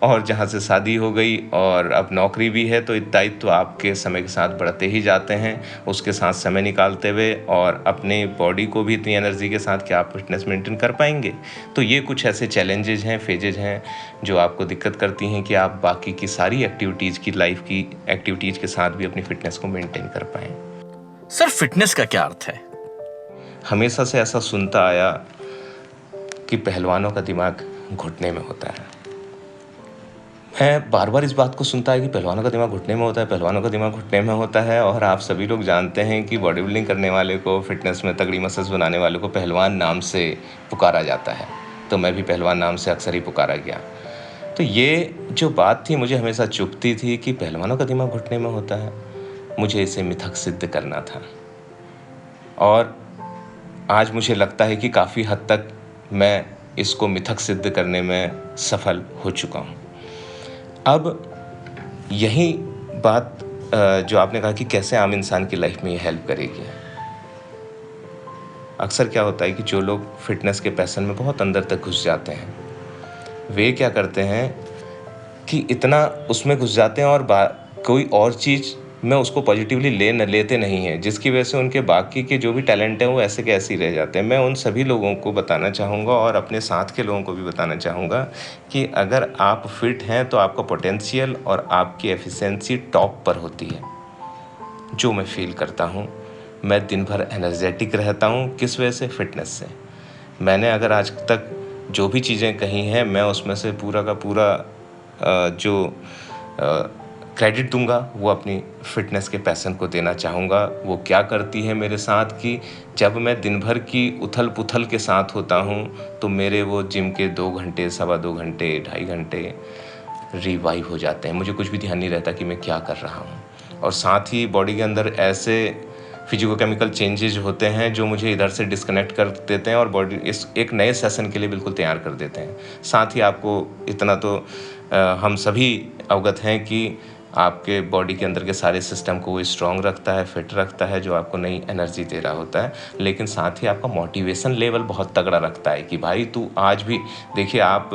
और जहाँ से शादी हो गई और अब नौकरी भी है तो दायित्व तो आपके समय के साथ बढ़ते ही जाते हैं, उसके साथ समय निकालते हुए और अपने बॉडी को भी इतनी एनर्जी के साथ कि आप फिटनेस मेंटेन कर पाएंगे। तो ये कुछ ऐसे चैलेंजेज हैं, फेजेज हैं जो आपको दिक्कत करती हैं कि आप बाकी की सारी एक्टिविटीज़ की, लाइफ की एक्टिविटीज़ के साथ भी अपनी फिटनेस को मेंटेन कर पाएँ। सर, फिटनेस का क्या अर्थ है? हमेशा से ऐसा सुनता आया कि पहलवानों का दिमाग घुटने में होता है। मैं बार बार इस बात को सुनता है कि पहलवानों का दिमाग घुटने में होता है, पहलवानों का दिमाग घुटने में होता है। और आप सभी लोग जानते हैं कि बॉडी बिल्डिंग करने वाले को, फिटनेस में तगड़ी मसल्स बनाने वाले को पहलवान नाम से पुकारा जाता है। तो मैं भी पहलवान नाम से अक्सर ही पुकारा गया। तो ये जो बात थी मुझे हमेशा चुभती थी कि पहलवानों का दिमाग घुटने में होता है। मुझे इसे मिथक सिद्ध करना था और आज मुझे लगता है कि काफ़ी हद तक मैं इसको मिथक सिद्ध करने में सफल हो चुका हूँ। अब यही बात जो आपने कहा कि कैसे आम इंसान की लाइफ में ये हेल्प करेगी। अक्सर क्या होता है कि जो लोग फिटनेस के पैशन में बहुत अंदर तक घुस जाते हैं, वे क्या करते हैं कि इतना उसमें घुस जाते हैं और कोई और चीज़ में उसको पॉजिटिवली लेते नहीं हैं, जिसकी वजह से उनके बाकी के जो भी टैलेंट हैं वो ऐसे के ऐसे ही रह जाते हैं। मैं उन सभी लोगों को बताना चाहूँगा और अपने साथ के लोगों को भी बताना चाहूँगा कि अगर आप फिट हैं तो आपका पोटेंशियल और आपकी एफिशिएंसी टॉप पर होती है। जो मैं फील करता हूँ, मैं दिन भर एनर्जेटिक रहता हूँ। किस वजह से? फिटनेस से। मैंने अगर आज तक जो भी चीज़ें कही हैं, मैं उसमें से पूरा का पूरा जो क्रेडिट दूंगा वो अपनी फिटनेस के पैशन को देना चाहूँगा। वो क्या करती है मेरे साथ कि जब मैं दिन भर की उथल पुथल के साथ होता हूँ तो मेरे वो जिम के 2 घंटे, 2.25 घंटे, 2.5 घंटे रिवाइव हो जाते हैं। मुझे कुछ भी ध्यान नहीं रहता कि मैं क्या कर रहा हूँ। और साथ ही बॉडी के अंदर ऐसे फिजिकोकेमिकल चेंजेज होते हैं जो मुझे इधर से डिस्कनेक्ट कर देते हैं और बॉडी इस एक नए सेशन के लिए बिल्कुल तैयार कर देते हैं। साथ ही आपको इतना तो हम सभी अवगत हैं कि आपके बॉडी के अंदर के सारे सिस्टम को वो स्ट्रॉन्ग रखता है, फिट रखता है, जो आपको नई एनर्जी दे रहा होता है। लेकिन साथ ही आपका मोटिवेशन लेवल बहुत तगड़ा रखता है कि भाई तू आज भी देखिए, आप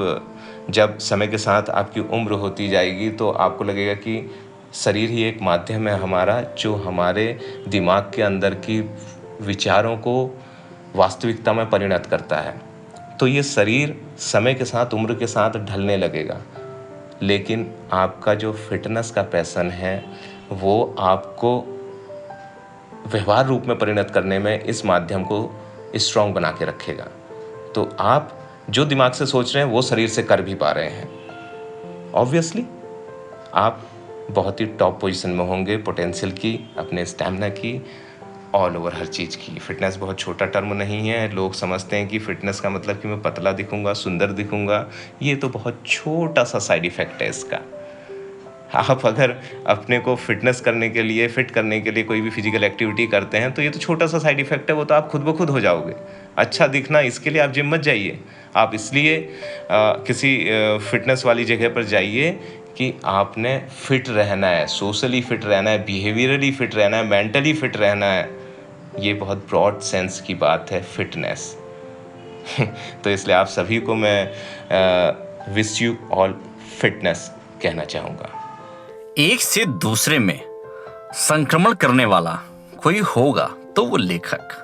जब समय के साथ आपकी उम्र होती जाएगी तो आपको लगेगा कि शरीर ही एक माध्यम है हमारा, जो हमारे दिमाग के अंदर की विचारों को वास्तविकता में परिणत करता है। तो ये शरीर समय के साथ, उम्र के साथ ढलने लगेगा, लेकिन आपका जो फिटनेस का पैशन है वो आपको व्यवहार रूप में परिणत करने में इस माध्यम को स्ट्रॉन्ग बना के रखेगा। तो आप जो दिमाग से सोच रहे हैं वो शरीर से कर भी पा रहे हैं। ऑब्वियसली आप बहुत ही टॉप पोजीशन में होंगे पोटेंशियल की, अपने स्टैमिना की ऑल ओवर हर चीज़ की। फिटनेस बहुत छोटा टर्म नहीं है। लोग समझते हैं कि फिटनेस का मतलब कि मैं पतला दिखूँगा, सुंदर दिखूँगा। ये तो बहुत छोटा सा साइड इफ़ेक्ट है इसका। आप अगर अपने को फिटनेस करने के लिए, फिट करने के लिए कोई भी फिजिकल एक्टिविटी करते हैं तो ये तो छोटा सा साइड इफ़ेक्ट है, वो तो आप खुद ब खुद हो जाओगे। अच्छा दिखना, इसके लिए आप जिम मत जाइए। आप इसलिए किसी फिटनेस वाली जगह पर जाइए कि आपने फिट रहना है, सोशली फिट रहना है, बिहेवियरली फिट रहना है, मेंटली फिट रहना है। ये बहुत ब्रॉड सेंस की बात है फिटनेस। तो इसलिए आप सभी को मैं विश यू ऑल फिटनेस कहना चाहूँगा। एक से दूसरे में संक्रमण करने वाला कोई होगा तो वो लेखक।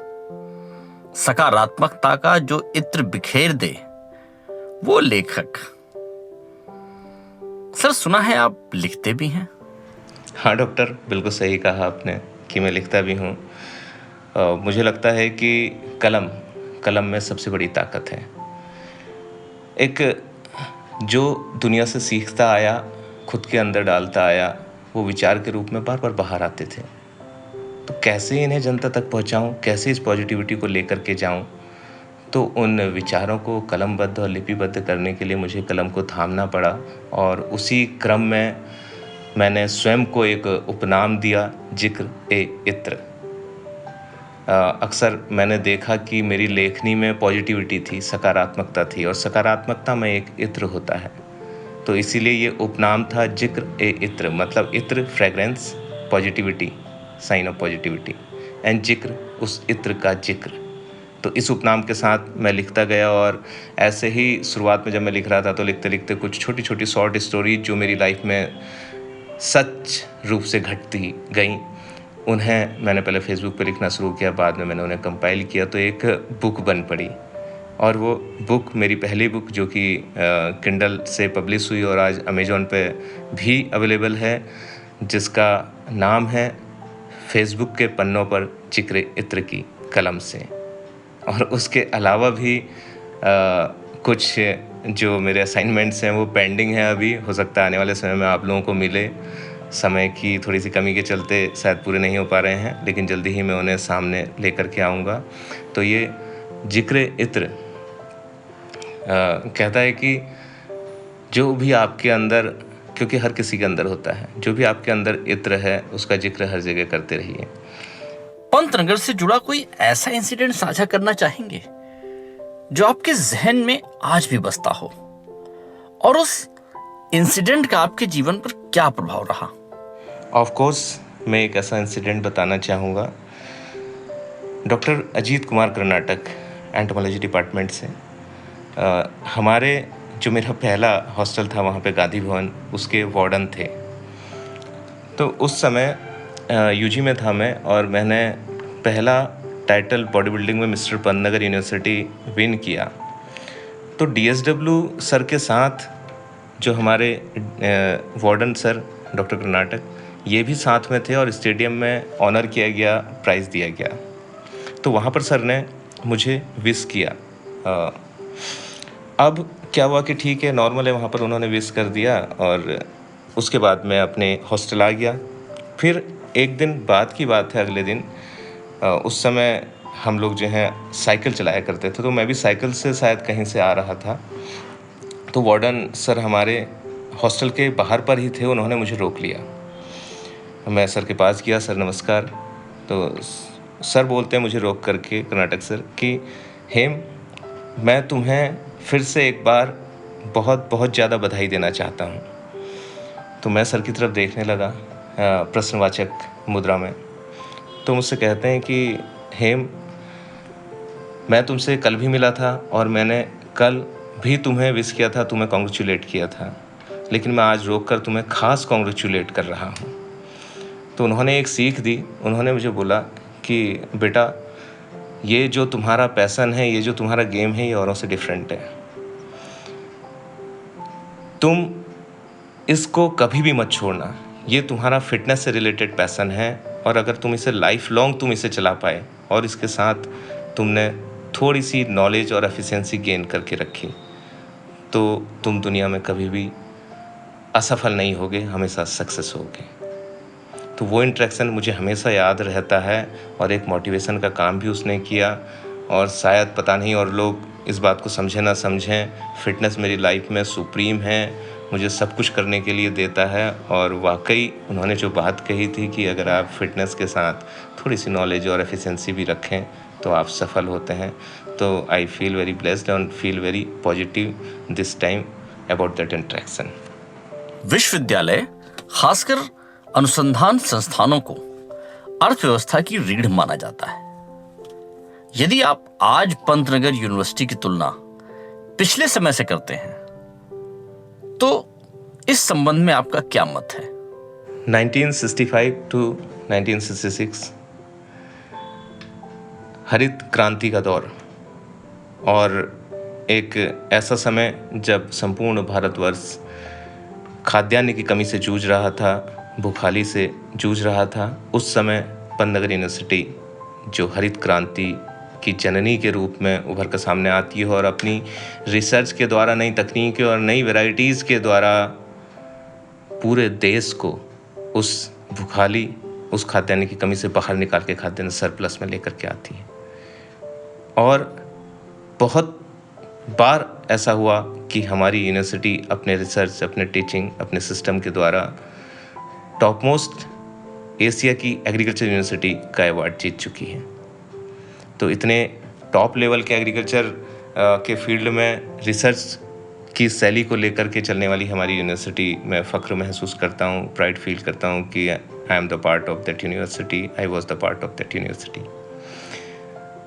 सकारात्मकता का जो इत्र बिखेर दे वो लेखक। सर, सुना है आप लिखते भी हैं? हाँ डॉक्टर, बिल्कुल सही कहा आपने कि मैं लिखता भी हूँ। मुझे लगता है कि कलम में सबसे बड़ी ताकत है। एक जो दुनिया से सीखता आया, खुद के अंदर डालता आया, वो विचार के रूप में बार बार बाहर आते थे। तो कैसे इन्हें जनता तक पहुँचाऊँ, कैसे इस पॉजिटिविटी को लेकर के जाऊँ? तो उन विचारों को कलमबद्ध और लिपिबद्ध करने के लिए मुझे कलम को थामना पड़ा। और उसी क्रम में मैंने स्वयं को एक उपनाम दिया, जिक्र-ए-इत्र। अक्सर मैंने देखा कि मेरी लेखनी में पॉजिटिविटी थी, सकारात्मकता थी, और सकारात्मकता में एक इत्र होता है। तो इसीलिए ये उपनाम था जिक्र-ए-इत्र। मतलब इत्र fragrance, positivity, sign of positivity, and जिक्र उस इत्र का जिक्र। तो इस उपनाम के साथ मैं लिखता गया। और ऐसे ही शुरुआत में जब मैं लिख रहा था तो लिखते लिखते कुछ छोटी छोटी शॉर्ट स्टोरी जो मेरी लाइफ में सच रूप से घटती गई, उन्हें मैंने पहले फेसबुक पे लिखना शुरू किया। बाद में मैंने उन्हें कंपाइल किया तो एक बुक बन पड़ी। और वो बुक मेरी पहली बुक, जो कि किंडल से पब्लिश हुई और आज अमेज़ॉन पे भी अवेलेबल है, जिसका नाम है फेसबुक के पन्नों पर जिक्र-इत्र की कलम से। और उसके अलावा भी कुछ जो मेरे असाइनमेंट्स हैं वो पेंडिंग हैं अभी। हो सकता है आने वाले समय में आप लोगों को मिले। समय की थोड़ी सी कमी के चलते शायद पूरे नहीं हो पा रहे हैं, लेकिन जल्दी ही मैं उन्हें सामने लेकर के आऊँगा। तो ये जिक्र-इत्र कहता है कि जो भी आपके अंदर, क्योंकि हर किसी के अंदर होता है, जो भी आपके अंदर इत्र है उसका जिक्र हर जगह करते रहिए। पंतनगर से जुड़ा कोई ऐसा इंसिडेंट साझा करना चाहेंगे जो आपके जहन में आज भी बसता हो, और उस इंसिडेंट का आपके जीवन पर क्या प्रभाव रहा? ऑफ कोर्स मैं एक ऐसा इंसिडेंट बताना चाहूँगा। Doctor Ajit Kumar Karnataka, entomology department से, हमारे जो मेरा पहला हॉस्टल था वहाँ पे गांधी भवन, उसके वार्डन थे। तो उस समय यूजी में था मैं, और मैंने पहला टाइटल बॉडी बिल्डिंग में मिस्टर पंतनगर यूनिवर्सिटी विन किया। तो डीएसडब्ल्यू सर के साथ जो हमारे वार्डन सर डॉक्टर कर्नाटक, ये भी साथ में थे और स्टेडियम में ऑनर किया गया, प्राइज़ दिया गया। तो वहाँ पर सर ने मुझे विश किया। अब क्या हुआ कि ठीक है, नॉर्मल है, वहाँ पर उन्होंने विश कर दिया और उसके बाद मैं अपने हॉस्टल आ गया। फिर एक दिन बाद की बात है, अगले दिन उस समय हम लोग जो हैं साइकिल चलाया करते थे, तो मैं भी साइकिल से शायद कहीं से आ रहा था। तो वार्डन सर हमारे हॉस्टल के बाहर पर ही थे, उन्होंने मुझे रोक लिया। मैं सर के पास गया, सर नमस्कार। तो सर बोलते हैं मुझे रोक करके, कर्नाटक सर, कि हेम, मैं तुम्हें फिर से एक बार बहुत बहुत ज़्यादा बधाई देना चाहता हूँ। तो मैं सर की तरफ देखने लगा प्रश्नवाचक मुद्रा में। तो मुझसे कहते हैं कि हेम, मैं तुमसे कल भी मिला था और मैंने कल भी तुम्हें विश किया था, तुम्हें कॉन्ग्रेचुलेट किया था, लेकिन मैं आज रोक कर तुम्हें खास कॉन्ग्रेचुलेट कर रहा हूँ। तो उन्होंने एक सीख दी। उन्होंने मुझे बोला कि बेटा, ये जो तुम्हारा पैशन है, ये जो तुम्हारा गेम है, ये औरों से डिफरेंट है। तुम इसको कभी भी मत छोड़ना। ये तुम्हारा फिटनेस से रिलेटेड पैशन है, और अगर तुम इसे लाइफ लॉन्ग तुम इसे चला पाए और इसके साथ तुमने थोड़ी सी नॉलेज और एफिशिएंसी गेन करके रखी, तो तुम दुनिया में कभी भी असफल नहीं होगे, हमेशा सक्सेस होगे। तो वो इंटरेक्शन मुझे हमेशा याद रहता है और एक मोटिवेशन का काम भी उसने किया। और शायद पता नहीं और लोग इस बात को समझें ना समझें, फ़िटनेस मेरी लाइफ में सुप्रीम है, मुझे सब कुछ करने के लिए देता है। और वाकई उन्होंने जो बात कही थी कि अगर आप फ़िटनेस के साथ थोड़ी सी नॉलेज और एफिशिएंसी भी रखें तो आप सफल होते हैं। तो I feel very blessed and feel very positive this time about that interaction. विश्वविद्यालय खासकर अनुसंधान संस्थानों को अर्थव्यवस्था की रीढ़ माना जाता है। यदि आप आज पंतनगर यूनिवर्सिटी की तुलना पिछले समय से करते हैं तो इस संबंध में आपका क्या मत है? 1965 to 1966 हरित क्रांति का दौर और एक ऐसा समय जब संपूर्ण भारतवर्ष खाद्यान्न की कमी से जूझ रहा था, भूखहाली से जूझ रहा था। उस समय पंतनगर यूनिवर्सिटी जो हरित क्रांति की जननी के रूप में उभर कर सामने आती है और अपनी रिसर्च के द्वारा, नई तकनीक और नई वैरायटीज़ के द्वारा पूरे देश को उस भूखहाली, उस खाद्यान्न की कमी से बाहर निकाल के खाद्यान्न सरप्लस में लेकर के आती है। और बहुत बार ऐसा हुआ कि हमारी यूनिवर्सिटी अपने रिसर्च, अपने टीचिंग, अपने सिस्टम के द्वारा टॉप मोस्ट एशिया की एग्रीकल्चर यूनिवर्सिटी का अवार्ड जीत चुकी है। तो इतने टॉप लेवल के एग्रीकल्चर के फील्ड में रिसर्च की शैली को लेकर के चलने वाली हमारी यूनिवर्सिटी में फ़ख्र महसूस करता हूँ, प्राइड फील करता हूँ कि I am the part of that university, I was the part of that university.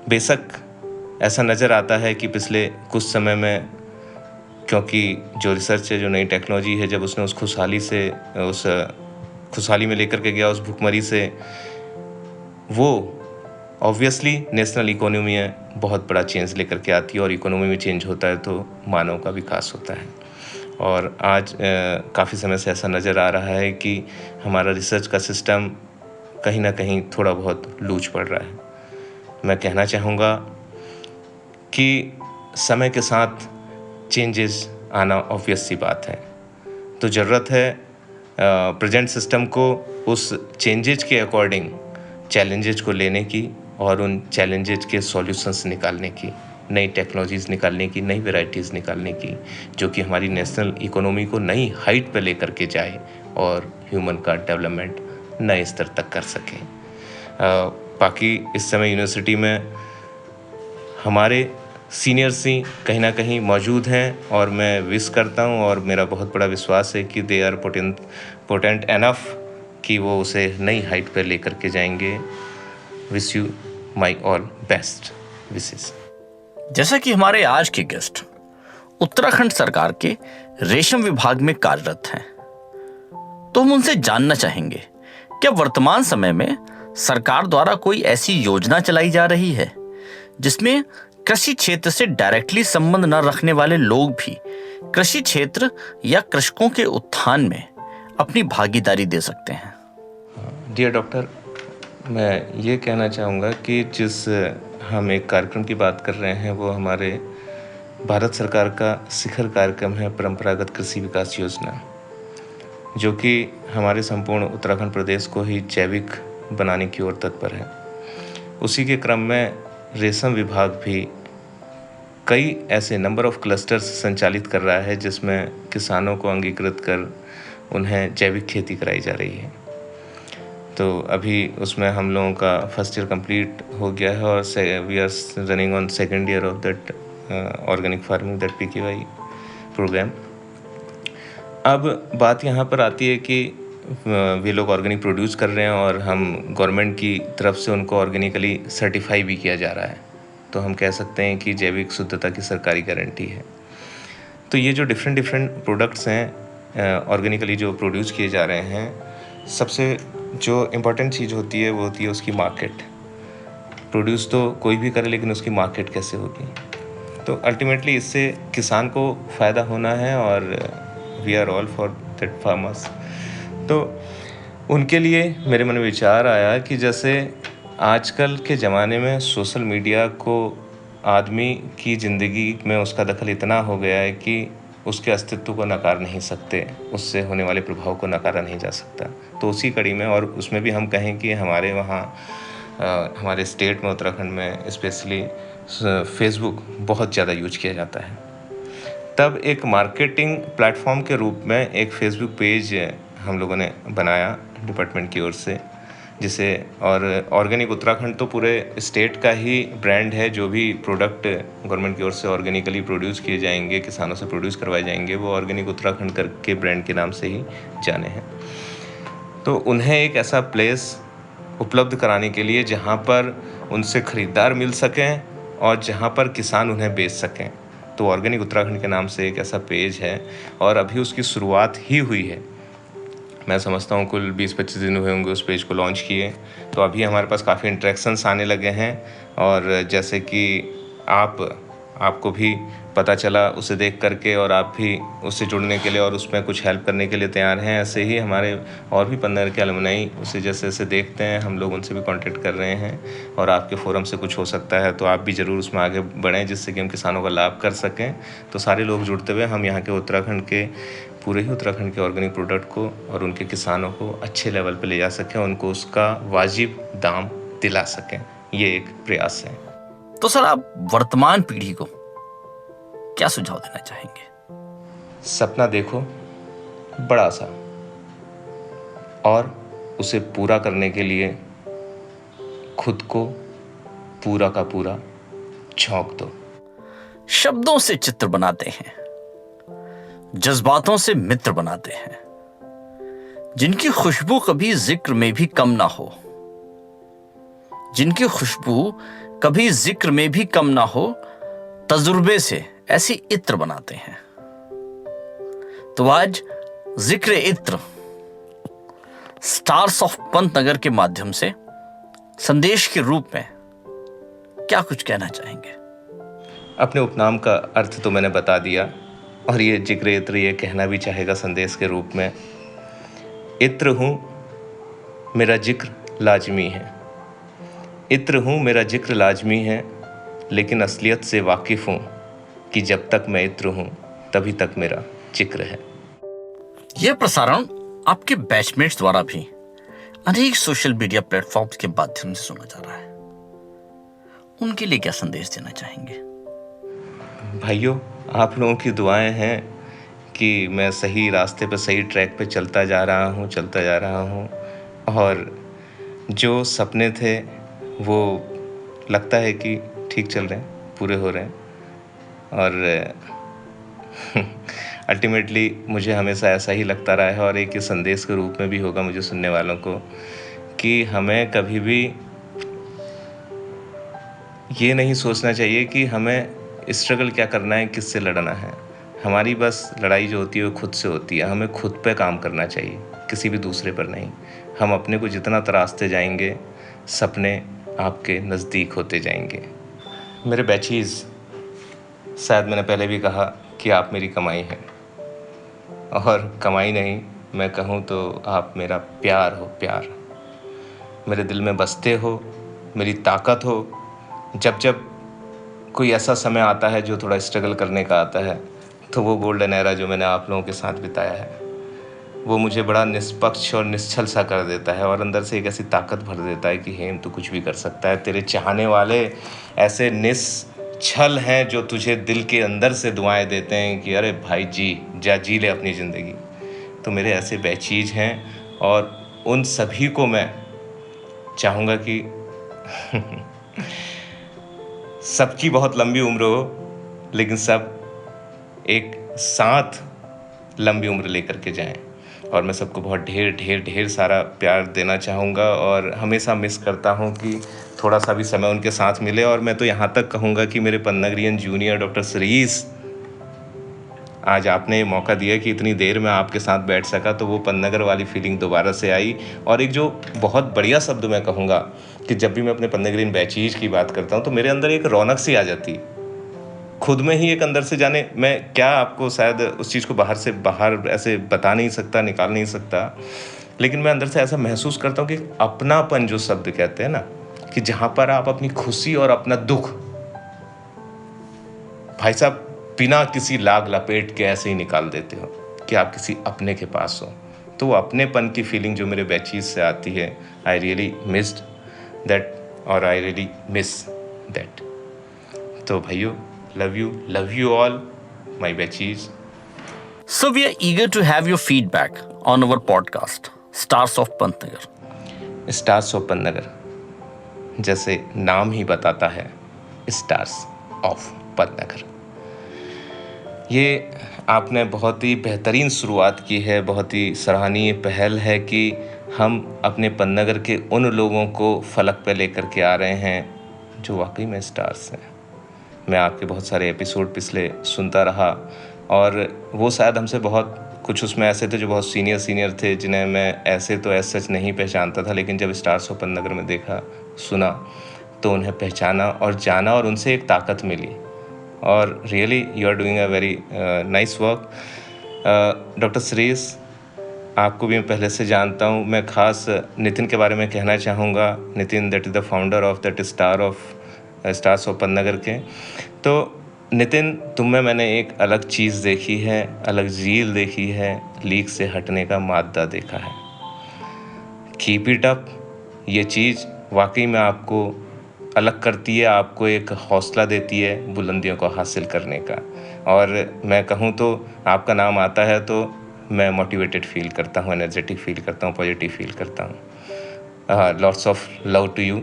बेशक ऐसा नज़र आता है कि पिछले कुछ समय में, क्योंकि जो रिसर्च है, जो नई टेक्नोलॉजी है, जब उसने उस खुशहाली में लेकर के गया, उस भुखमरी से, वो ऑब्वियसली नेशनल इकोनॉमी में बहुत बड़ा चेंज लेकर के आती है। और इकोनॉमी में चेंज होता है तो मानव का विकास होता है। और आज काफ़ी समय से ऐसा नज़र आ रहा है कि हमारा रिसर्च का सिस्टम कहीं ना कहीं थोड़ा बहुत लूज पड़ रहा है। मैं कहना चाहूँगा कि समय के साथ चेंजेस आना ऑब्वियस सी बात है। तो ज़रूरत है प्रेजेंट सिस्टम को उस चेंजेज के अकॉर्डिंग चैलेंजेज को लेने की और उन चैलेंजेज के सॉल्यूशंस निकालने की, नई टेक्नोलॉजीज़ निकालने की, नई वैरायटीज़ निकालने की, जो कि हमारी नेशनल इकोनॉमी को नई हाइट पर लेकर के जाए और ह्यूमन का डेवलपमेंट नए स्तर तक कर सके। बाकी इस समय यूनिवर्सिटी में हमारे सीनियर्स ही कहीं ना कहीं मौजूद हैं और मैं विश करता हूं और मेरा बहुत बड़ा विश्वास है कि दे आर पोटेंट एनफ कि वो उसे नई हाइट पर लेकर के जाएंगे। Wish you my all best wishes. जैसा कि हमारे आज के गेस्ट उत्तराखंड सरकार के रेशम विभाग में कार्यरत हैं, तो हम उनसे जानना चाहेंगे क्या वर्तमान समय में सरकार द्वारा कोई ऐसी योजना चलाई जा रही है जिसमें कृषि क्षेत्र से डायरेक्टली संबंध न रखने वाले लोग भी कृषि क्षेत्र या कृषकों के उत्थान में अपनी भागीदारी दे सकते हैं? डियर डॉक्टर, मैं ये कहना चाहूँगा कि जिस हम एक कार्यक्रम की बात कर रहे हैं वो हमारे भारत सरकार का शिखर कार्यक्रम है परंपरागत कृषि विकास योजना, जो कि हमारे संपूर्ण उत्तराखंड प्रदेश को ही जैविक बनाने की ओर तत्पर है। उसी के क्रम में रेशम विभाग भी कई ऐसे नंबर ऑफ क्लस्टर्स संचालित कर रहा है जिसमें किसानों को अंगीकृत कर उन्हें जैविक खेती कराई जा रही है। तो अभी उसमें हम लोगों का फर्स्ट ईयर कंप्लीट हो गया है और we are running on second year of that organic farming, that PKY programme. अब बात यहाँ पर आती है कि वे लोग ऑर्गेनिक प्रोड्यूस कर रहे हैं और हम गवर्नमेंट की तरफ से उनको ऑर्गेनिकली सर्टिफाई भी किया जा रहा है, तो हम कह सकते हैं कि जैविक शुद्धता की सरकारी गारंटी है। तो ये जो डिफरेंट प्रोडक्ट्स हैं ऑर्गेनिकली जो प्रोड्यूस किए जा रहे हैं, सबसे जो इम्पोर्टेंट चीज़ होती है वो होती है उसकी मार्केट। प्रोड्यूस तो कोई भी करे लेकिन उसकी मार्केट कैसे होगी। तो अल्टीमेटली इससे किसान को फ़ायदा होना है और we are all for that farmers. तो उनके लिए मेरे मन में विचार आया कि जैसे आजकल के ज़माने में सोशल मीडिया को आदमी की ज़िंदगी में उसका दखल इतना हो गया है कि उसके अस्तित्व को नकार नहीं सकते, उससे होने वाले प्रभाव को नकारा नहीं जा सकता। तो उसी कड़ी में, और उसमें भी हम कहें कि हमारे वहाँ हमारे स्टेट में, उत्तराखंड में स्पेशली फेसबुक बहुत ज़्यादा यूज किया जाता है। तब एक मार्केटिंग प्लेटफॉर्म के रूप में एक फेसबुक पेज हम लोगों ने बनाया डिपार्टमेंट की ओर से, जिसे, और ऑर्गेनिक उत्तराखंड तो पूरे स्टेट का ही ब्रांड है। जो भी प्रोडक्ट गवर्नमेंट की ओर से ऑर्गेनिकली प्रोड्यूस किए जाएंगे, किसानों से प्रोड्यूस करवाए जाएंगे, वो ऑर्गेनिक उत्तराखंड करके ब्रांड के नाम से ही जाने हैं। तो उन्हें एक ऐसा प्लेस उपलब्ध कराने के लिए जहाँ पर उनसे ख़रीदार मिल सकें और जहाँ पर किसान उन्हें बेच सकें, तो ऑर्गेनिक उत्तराखंड के नाम से एक ऐसा पेज है और अभी उसकी शुरुआत ही हुई है। मैं समझता हूँ कुल 20-25 दिन हुए होंगे उस पेज को लॉन्च किए। तो अभी हमारे पास काफ़ी इंटरेक्शंस आने लगे हैं, और जैसे कि आपको भी पता चला उसे देख करके और आप भी उससे जुड़ने के लिए और उसमें कुछ हेल्प करने के लिए तैयार हैं, ऐसे ही हमारे और भी पन्नगर के अलुमनाई उसे जैसे जैसे देखते हैं, हम लोग उनसे भी कांटेक्ट कर रहे हैं। और आपके फोरम से कुछ हो सकता है तो आप भी ज़रूर उसमें आगे बढ़ें, जिससे कि हम किसानों का लाभ कर सकें। तो सारे लोग जुड़ते हुए हम यहाँ के उत्तराखंड के, पूरे ही उत्तराखंड के ऑर्गेनिक प्रोडक्ट को और उनके किसानों को अच्छे लेवल पे ले जा सकें, उनको उसका वाजिब दाम दिला सकें। ये एक प्रयास है। तो सर, आप वर्तमान पीढ़ी को क्या सुझाव देना चाहेंगे? सपना देखो बड़ा सा, और उसे पूरा करने के लिए खुद को पूरा का पूरा झोंक दो। शब्दों से चित्र बनाते हैं, जज्बातों से मित्र बनाते हैं, जिनकी खुशबू कभी जिक्र में भी कम ना हो, जिनकी खुशबू कभी जिक्र में भी कम ना हो, तजुर्बे से ऐसी इत्र बनाते हैं। तो आज जिक्र इत्र स्टार्स ऑफ पंतनगर के माध्यम से संदेश के रूप में क्या कुछ कहना चाहेंगे? अपने उपनाम का अर्थ तो मैंने बता दिया, और ये जिक्र इत्र ये कहना भी चाहेगा संदेश के रूप में। इत्र हूँ, मेरा जिक्र लाजमी है। इत्र हूँ, मेरा जिक्र लाजमी है, लेकिन असलियत से वाकिफ़ हूँ कि जब तक मैं इत्र हूँ तभी तक मेरा जिक्र है। यह प्रसारण आपके बैचमेट्स द्वारा भी अनेक सोशल मीडिया प्लेटफॉर्म्स के माध्यम से सुना जा रहा है। उनके लिए क्या संदेश देना चाहेंगे? भाइयों, आप लोगों की दुआएं हैं कि मैं सही रास्ते पे, सही ट्रैक पे चलता जा रहा हूँ, और जो सपने थे वो लगता है कि ठीक चल रहे हैं, पूरे हो रहे हैं। और अल्टीमेटली मुझे हमेशा ऐसा ही लगता रहा है, और एक संदेश के रूप में भी होगा मुझे सुनने वालों को, कि हमें कभी भी ये नहीं सोचना चाहिए कि हमें स्ट्रगल क्या करना है, किससे लड़ना है। हमारी बस लड़ाई जो होती है वो खुद से होती है। हमें खुद पे काम करना चाहिए, किसी भी दूसरे पर नहीं। हम अपने को जितना तराशते जाएंगे, सपने आपके नज़दीक होते जाएंगे। मेरे बैचीज़, शायद मैंने पहले भी कहा कि आप मेरी कमाई हैं, और कमाई नहीं, मैं कहूँ तो आप मेरा प्यार हो। प्यार मेरे दिल में बसते हो, मेरी ताकत हो। जब जब कोई ऐसा समय आता है जो थोड़ा स्ट्रगल करने का आता है, तो वो गोल्डन एरा जो मैंने आप लोगों के साथ बिताया है, वो मुझे बड़ा निष्पक्ष और निश्चल सा कर देता है, और अंदर से एक ऐसी ताकत भर देता है कि हेम, तू कुछ भी कर सकता है। तेरे चाहने वाले ऐसे निश्चल हैं जो तुझे दिल के अंदर से दुआएं देते हैं कि अरे भाई जी ले अपनी ज़िंदगी। तो मेरे ऐसे बैचीज हैं, और उन सभी को मैं चाहूँगा कि सबकी बहुत लंबी उम्र हो, लेकिन सब एक साथ लंबी उम्र लेकर के जाएं। और मैं सबको बहुत ढेर सारा प्यार देना चाहूँगा, और हमेशा मिस करता हूँ कि थोड़ा सा भी समय उनके साथ मिले। और मैं तो यहाँ तक कहूँगा कि मेरे पन्नगरियन जूनियर डॉक्टर सरीस, आज आपने मौका दिया कि इतनी देर में आपके साथ बैठ सका, तो वो पन्नगर वाली फीलिंग दोबारा से आई। और एक जो बहुत बढ़िया शब्द मैं कहूँगा कि जब भी मैं अपने पन्नगरियन बैचीज की बात करता हूँ तो मेरे अंदर एक रौनक सी आ जाती, खुद में ही एक अंदर से, जाने मैं क्या, आपको शायद उस चीज़ को बाहर ऐसे बता नहीं सकता, निकाल नहीं सकता, लेकिन मैं अंदर से ऐसा महसूस करता हूँ कि अपनापन जो शब्द कहते हैं ना, कि जहाँ पर आप अपनी खुशी और अपना दुख, भाई साहब बिना किसी लाग लपेट के ऐसे ही निकाल देते हो कि आप किसी अपने के पास हो। तो वो अपनेपन की फीलिंग जो मेरे बैचीज से आती है, आई रियली मिस्ड दैट, और आई रियली मिस दैट। तो भाइयों, love you all my batches. So we are eager to have your feedback on our podcast, Stars of Pantnagar. Stars of Pantnagar, जैसे नाम ही बताता है, स्टार्स ऑफ पन्नगर। ये आपने बहुत ही बेहतरीन शुरुआत की है, बहुत ही सराहनीय पहल है कि हम अपने पन्नगर के उन लोगों को फलक पे लेकर के आ रहे हैं जो वाकई में स्टार्स हैं। मैं आपके बहुत सारे एपिसोड पिछले सुनता रहा, और वो शायद हमसे बहुत कुछ उसमें ऐसे थे जो बहुत सीनियर थे, जिन्हें मैं ऐसे तो ऐसे सच नहीं पहचानता था, लेकिन जब स्टार्स ऑफ पन्नगर में देखा, सुना, तो उन्हें पहचाना और जाना, और उनसे एक ताकत मिली। और really you are doing a very nice work. Doctor Suresh, आपको भी मैं पहले से जानता हूँ। मैं ख़ास नितिन के बारे में कहना चाहूँगा। Nitin, that is the founder of that stars of Pantnagar के। तो नितिन, तुम में मैंने एक अलग चीज़ देखी है, अलग झील देखी है, लीक से हटने का मादा देखा है। Keep it up. ये चीज़ वाकई में आपको अलग करती है, आपको एक हौसला देती है बुलंदियों को हासिल करने का। और मैं कहूँ तो आपका नाम आता है तो मैं मोटिवेटेड फील करता हूँ, एनर्जेटिक फील करता हूँ, पॉजिटिव फील करता हूँ। Lots of love to you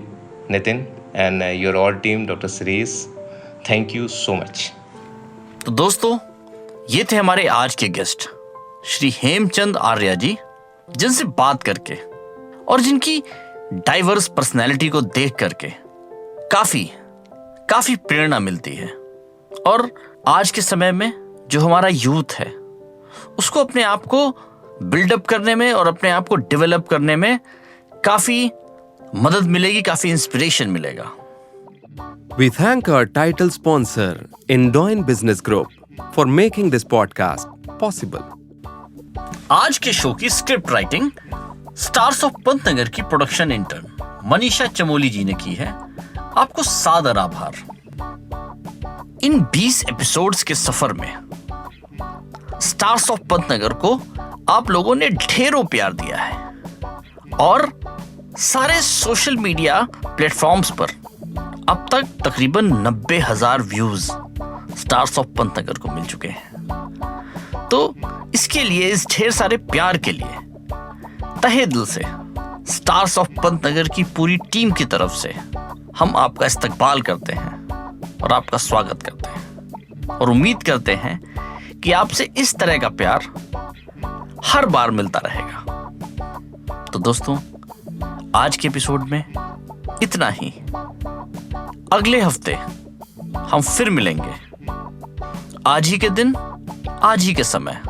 Nitin and your all team, doctor Suresh, thank you so much. तो दोस्तों, ये थे हमारे आज के गेस्ट श्री हेमचंद आर्या जी, जिनसे बात करके और जिनकी डाइवर्स पर्सनैलिटी को देख करके काफी प्रेरणा मिलती है। और आज के समय में जो हमारा यूथ है, उसको अपने आप को बिल्डअप करने में और अपने आप को डेवलप करने में काफी मदद मिलेगी, काफी इंस्पिरेशन मिलेगा। We thank our title sponsor, Indoin Business Group, for making this podcast possible. आज के शो की script writing stars of Pantnagar की प्रोडक्शन इंटर्न मनीषा चमोली जी ने की है। आपको सादर आभार। इन 20 एपिसोड्स के सफर में स्टार्स ऑफ पंतनगर को आप लोगों ने ढेरों प्यार दिया है, और सारे सोशल मीडिया प्लेटफॉर्म्स पर अब तक तकरीबन 90,000 व्यूज स्टार्स ऑफ पंतनगर को मिल चुके हैं। तो इसके लिए, इस ढेर सारे प्यार के लिए तहे दिल से स्टार्स ऑफ पंतनगर की पूरी टीम की तरफ से हम आपका इस्तकबाल करते हैं और आपका स्वागत करते हैं, और उम्मीद करते हैं कि आपसे इस तरह का प्यार हर बार मिलता रहेगा। तो दोस्तों, आज के एपिसोड में इतना ही। अगले हफ्ते हम फिर मिलेंगे, आज ही के दिन, आज ही के समय।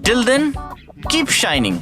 Till then, keep shining.